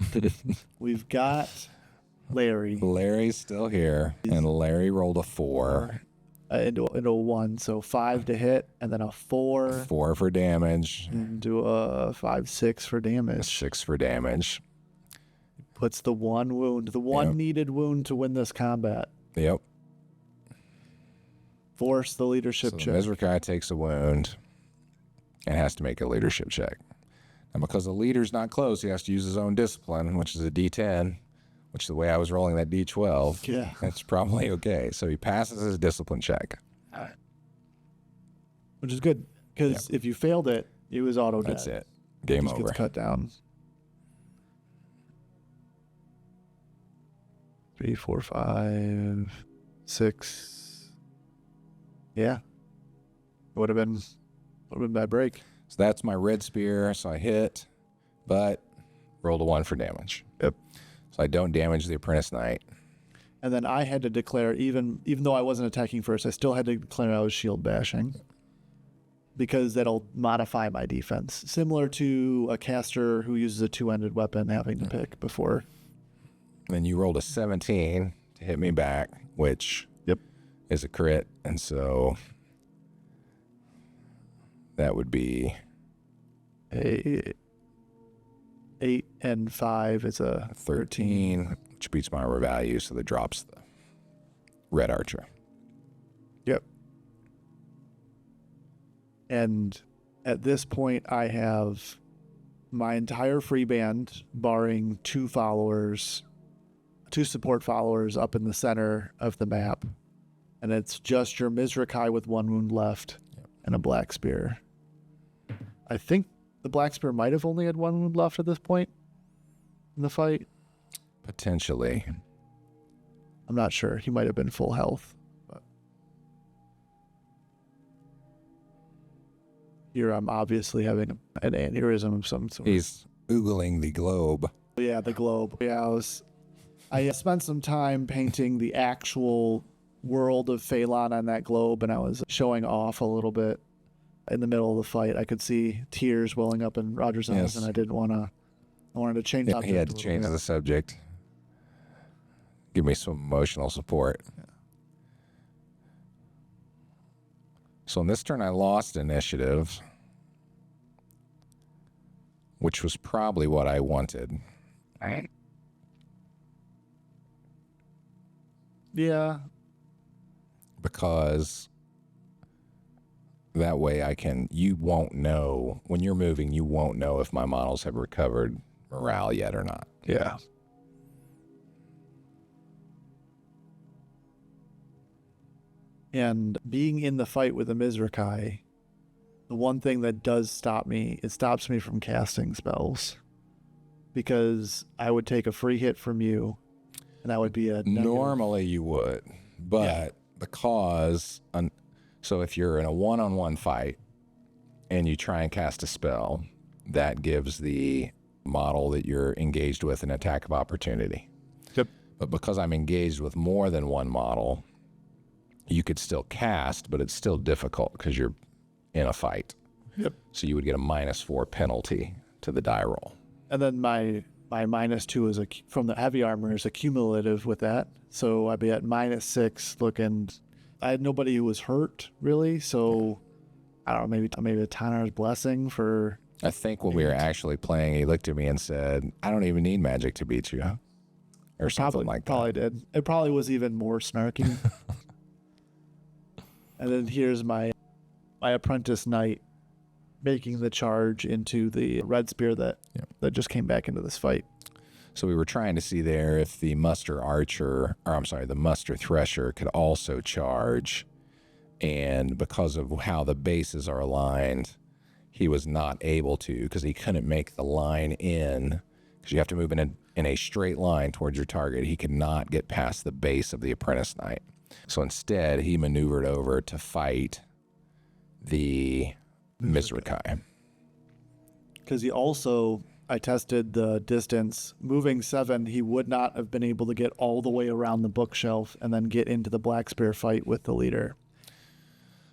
We've got Larry. Larry's still here, and Larry rolled a 4. Into a 1, so 5 to hit, and then a 4. 4 for damage. And do a 5-6 for damage. 6 for damage. Puts the 1 wound, the one needed wound to win this combat. Yep. Force the leadership So check. Mizrakai takes a wound and has to make a leadership check. And because the leader's not close, he has to use his own discipline, which is a D10, which the way I was rolling that D12, Yeah. that's probably okay. So he passes his discipline check. Which is good, because if you failed it, it was auto dead. That's it. Game Just over. gets cut down. 3, 4, 5, 6. Yeah. It would have been by break. So that's my red spear. So I hit, but Rolled a 1 for damage. Yep. So I don't damage the Apprentice Knight. And then I had to declare, even though I wasn't attacking first, I still had to declare I was shield bashing. Because that'll modify my defense. Similar to a caster who uses a 2-ended weapon having to pick before. Then you rolled a 17 to hit me back, which is a crit. And so that would be 8 and 5 is a 13, which beats my armor value, so that drops the red archer. Yep. And at this point, I have my entire free band, barring 2 support followers up in the center of the map. And it's just your Mizrakai with 1 wound left and a Black Spear. I think the Black Spear might have only had 1 wound left at this point in the fight. Potentially. I'm not sure. He might have been full health. But here I'm obviously having an aneurysm of some sort. He's oogling the globe. Yeah, the globe. Yeah, I spent some time painting the actual world of Phelan on that globe, and I was showing off a little bit in the middle of the fight. I could see tears welling up in Rodger's eyes, and I didn't want to. I wanted to change. Yeah, he had to change the subject. Give me some emotional support. Yeah. So in this turn, I lost initiative, which was probably what I wanted. Yeah. Because that way you won't know, when you're moving, you won't know if my models have recovered morale yet or not. Yeah. And being in the fight with the Mizrakai, the one thing that does stop me, it stops me from casting spells. Because I would take a free hit from you, and that would be a negative. Normally you would, but because, so if you're in a one-on-one fight and you try and cast a spell, that gives the model that you're engaged with an attack of opportunity. Yep. But because I'm engaged with more than one model, you could still cast, but it's still difficult because you're in a fight. Yep. So you would get a -4 penalty to the die roll. And then my -2 is from the heavy armor is accumulative with that. So I'd be at -6 looking. I had nobody who was hurt really. So I don't know, maybe a Tanar's blessing for. I think when we were actually playing, he looked at me and said, "I don't even need magic to beat you." Or something like that. Probably did. It probably was even more snarky. And then here's my apprentice knight making the charge into the red spear that just came back into this fight. So we were trying to see there if the muster thresher could also charge. And because of how the bases are aligned, he was not able to, because he couldn't make the line in, because you have to move in a straight line towards your target. He could not get past the base of the apprentice knight. So instead, he maneuvered over to fight the Mizrakai. Because I tested the distance. Moving 7, he would not have been able to get all the way around the bookshelf and then get into the Black Spear fight with the leader.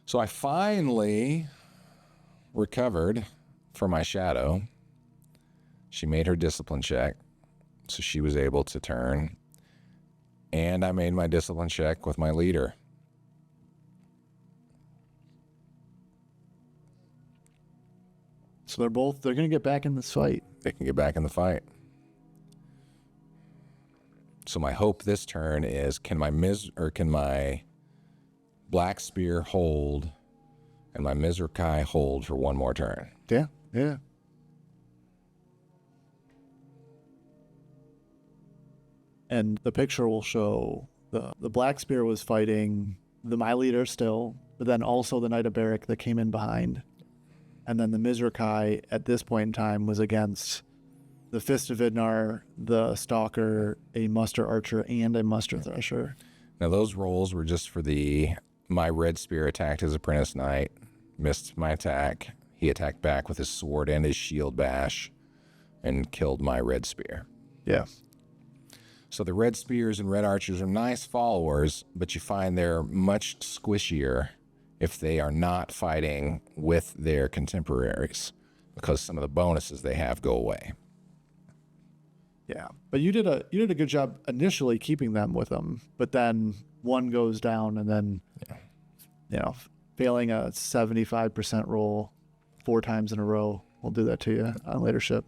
So I finally recovered from my shadow. She made her discipline check, so she was able to turn. And I made my discipline check with my leader. So they're going to get back in this fight. They can get back in the fight. So my hope this turn is, can my Black Spear hold and my Mizrakai hold for one more turn? Yeah, yeah. And the picture will show the Black Spear was fighting my leader still, but then also the Knight of Barrack that came in behind. And then the Mizrakai at this point in time was against the Fist of Idnar, the Stalker, a Muster Archer, and a Muster Thresher. Now those rolls were just for my Red Spear attacked his Apprentice Knight, missed my attack. He attacked back with his sword and his shield bash. and killed my red spear. Yeah. So the red spears and red archers are nice followers, but you find they're much squishier if they are not fighting with their contemporaries, because some of the bonuses they have go away. Yeah. But you did a good job initially keeping them with them, but then one goes down and then failing a 75% roll 4 times in a row will do that to you on a later ship.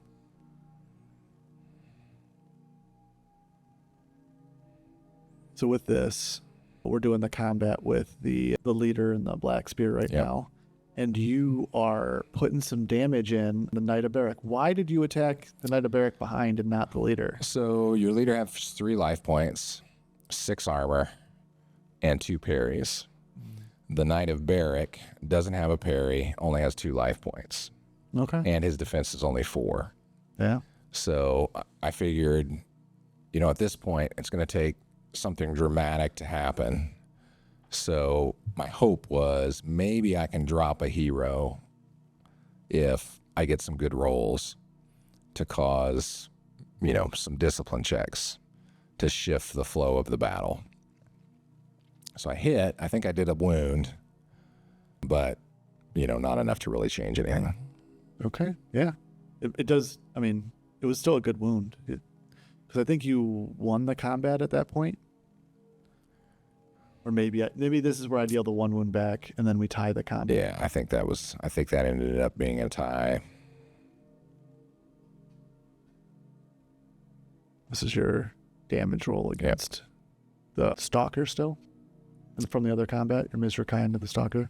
So with this, we're doing the combat with the leader and the black spear right now. And you are putting some damage in the Knight of Barrack. Why did you attack the Knight of Barrack behind and not the leader? So your leader has 3 life points, 6 armor, and 2 parries. The Knight of Barrack doesn't have a parry, only has 2 life points. Okay. And his defense is only 4. Yeah. So I figured, at this point, it's going to take something dramatic to happen. So my hope was maybe I can drop a hero if I get some good rolls to cause, some discipline checks to shift the flow of the battle. So I hit. I think I did a wound, but, not enough to really change anything. Okay. Yeah. It does. I mean, it was still a good wound. Because I think you won the combat at that point. Or maybe this is where I deal the 1 wound back and then we tie the combat. Yeah, I think that ended up being a tie. This is your damage roll against the Stalker still? And from the other combat, your Mizrakai into the Stalker?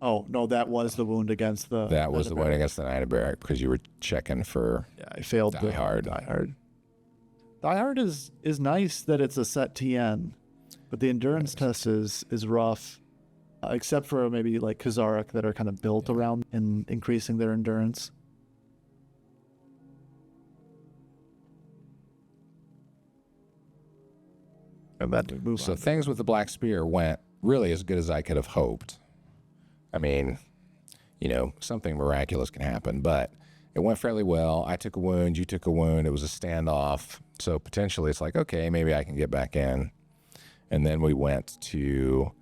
Oh, no, that was the wound against the... That was the one against the Knight of Barrack because you were checking for... Yeah, I failed Die Hard. Die Hard. Die Hard is nice that it's a set TN, but the endurance test is rough, except for maybe like Kazarak that are kind of built around in increasing their endurance. And that to move So on. things with the Black Spear went really as good as I could have hoped. I mean, something miraculous can happen, but it went fairly well. I took a wound, you took a wound. It was a standoff. So potentially it's like, okay, maybe I can get back in. And then we went to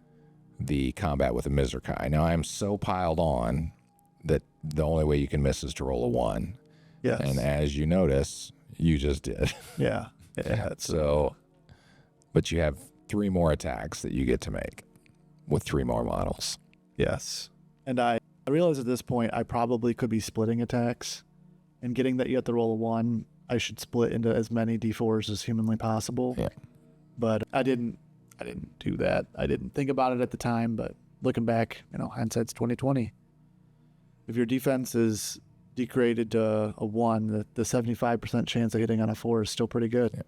the combat with the Mizrakai. Now I'm so piled on that the only way you can miss is to roll a 1. Yes. And as you notice, you just did. Yeah. But you have 3 more attacks that you get to make with 3 more models. Yes. And I realize at this point I probably could be splitting attacks. And getting that you have to roll a 1, I should split into as many D4s as humanly possible. Yeah. But I didn't do that. I didn't think about it at the time, but looking back, hindsight's 2020. If your defense is degraded to a 1, the 75% chance of hitting on a 4 is still pretty good. Yeah.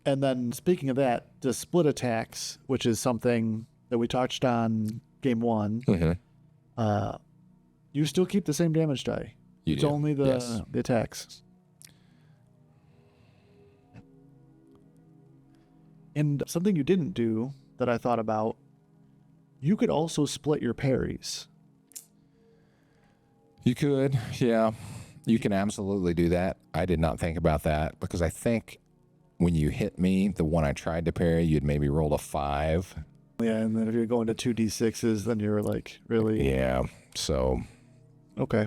And then speaking of that, the split attacks, which is something that we touched on game 1, you still keep the same damage die. It's only the attacks. And something you didn't do that I thought about, you could also split your parries. You could, yeah. You can absolutely do that. I did not think about that because I think when you hit me, the one I tried to parry, you'd maybe rolled a 5. Yeah, and then if you're going to 2d6s, then you're like, really? Yeah, so... Okay.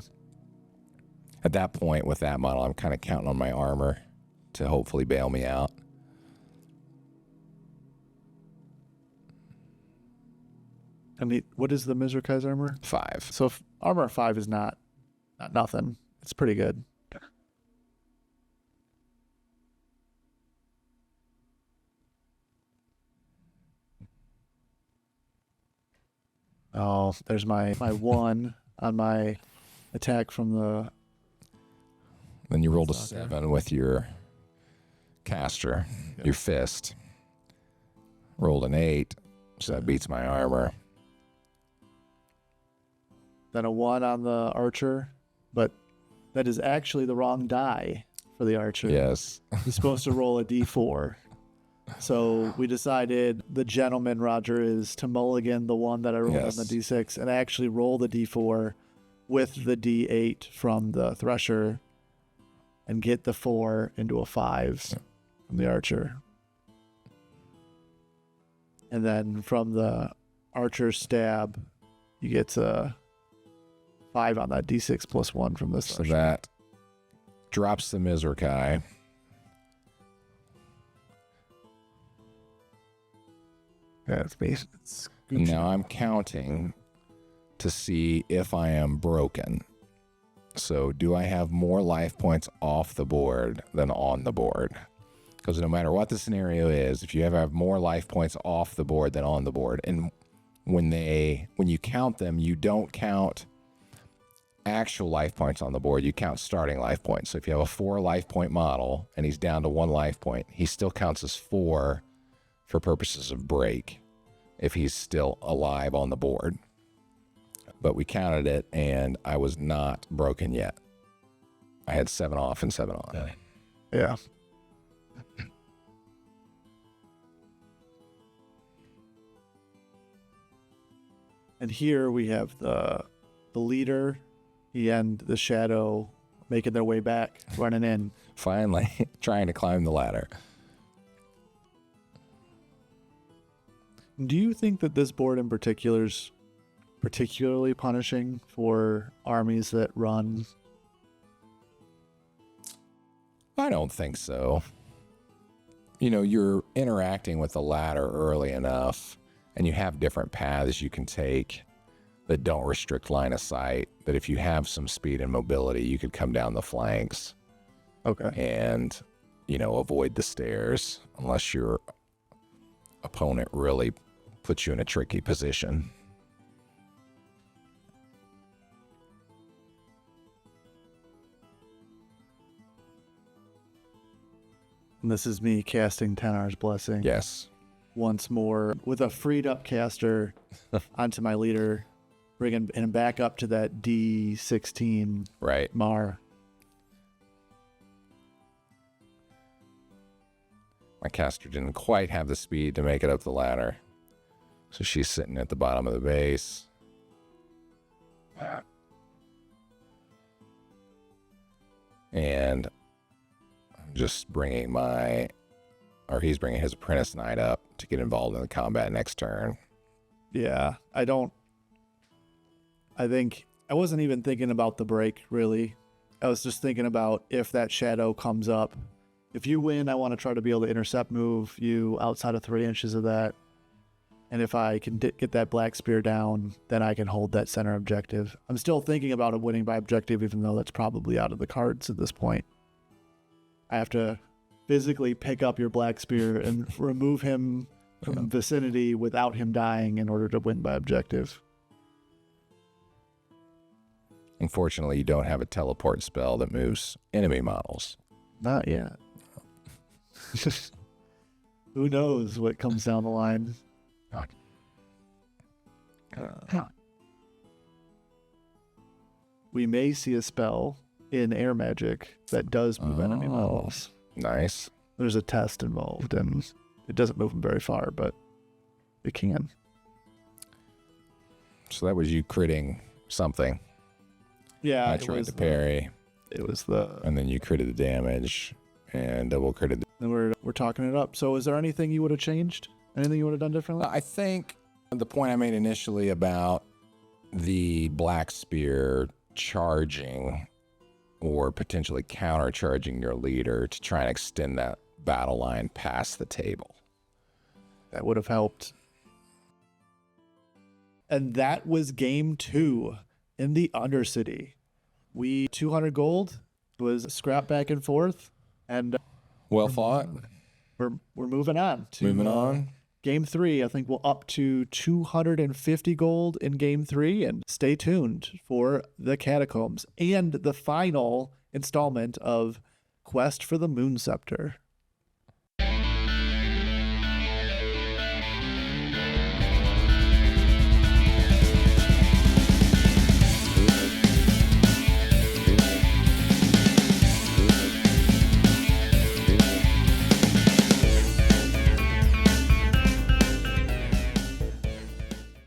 At that point, with that model, I'm kind of counting on my armor to hopefully bail me out. And what is the Mizrakai's armor? 5. So if armor 5 is not nothing. It's pretty good. Oh, there's my 1 on my attack from the... Then you rolled a 7 with your caster, your fist. Rolled an 8, so that beats my armor. Then a 1 on the archer, but that is actually the wrong die for the archer. Yes. He's supposed to roll a d4. So we decided the gentleman, Rodger, is to mulligan the one that I rolled Yes. on the D6 and actually roll the D4 with the D8 from the Thresher and get the 4 into a 5 from the Archer. And then from the Archer stab, you get a 5 on that D6 plus 1 from the So Thresher. that drops the Mizrakai. Yeah, it's basically it's And now I'm counting to see if I am broken. So do I have more life points off the board than on the board? Because no matter what the scenario is, if you ever have more life points off the board than on the board, and when you count them, you don't count actual life points on the board, you count starting life points. So if you have a 4 life point model and he's down to 1 life point, he still counts as 4 for purposes of break if he's still alive on the board. But we counted it and I was not broken yet. I had 7 off and 7 on. Yeah. And here we have the leader and the shadow making their way back, running in. Finally, trying to climb the ladder. Do you think that this board in particular is particularly punishing for armies that run? I don't think so. You know, you're interacting with the ladder early enough, and you have different paths you can take that don't restrict line of sight, that if you have some speed and mobility, you could come down the flanks Okay. and, you know, avoid the stairs unless your opponent really puts you in a tricky position. And this is me casting Tenar's Blessing. Yes. Once more with a freed up caster onto my leader, bringing him back up to that D16 Right. Mar. My caster didn't quite have the speed to make it up the ladder. So she's sitting at the bottom of the base. And I'm just bringing he's bringing his apprentice knight up to get involved in the combat next turn. Yeah, I think I wasn't even thinking about the break, really. I was just thinking about if that shadow comes up. If you win, I want to try to be able to intercept move you outside of 3 inches of that. And if I can get that black spear down, then I can hold that center objective. I'm still thinking about a winning by objective, even though that's probably out of the cards at this point. I have to physically pick up your black spear and remove him from vicinity without him dying in order to win by objective. Unfortunately, you don't have a teleport spell that moves enemy models. Not yet. Who knows what comes down the line? We may see a spell in air magic that does move enemy models. Nice. There's a test involved, and it doesn't move them very far, but it can. So that was you critting something. Yeah, I tried to parry, It was the. and then you critted the damage and double critted the... And we're talking it up. So, is there anything you would have changed? Anything you would have done differently? I think the point I made initially about the black spear charging or potentially countercharging your leader to try and extend that battle line past the table. That would have helped. And that was game 2 in the Undercity. 200 gold was scrap back and forth, and Well fought. we're moving on to Moving on. game 3. I think we'll up to 250 gold in game 3, and stay tuned for the Catacombs and the final installment of Quest for the Moon Scepter.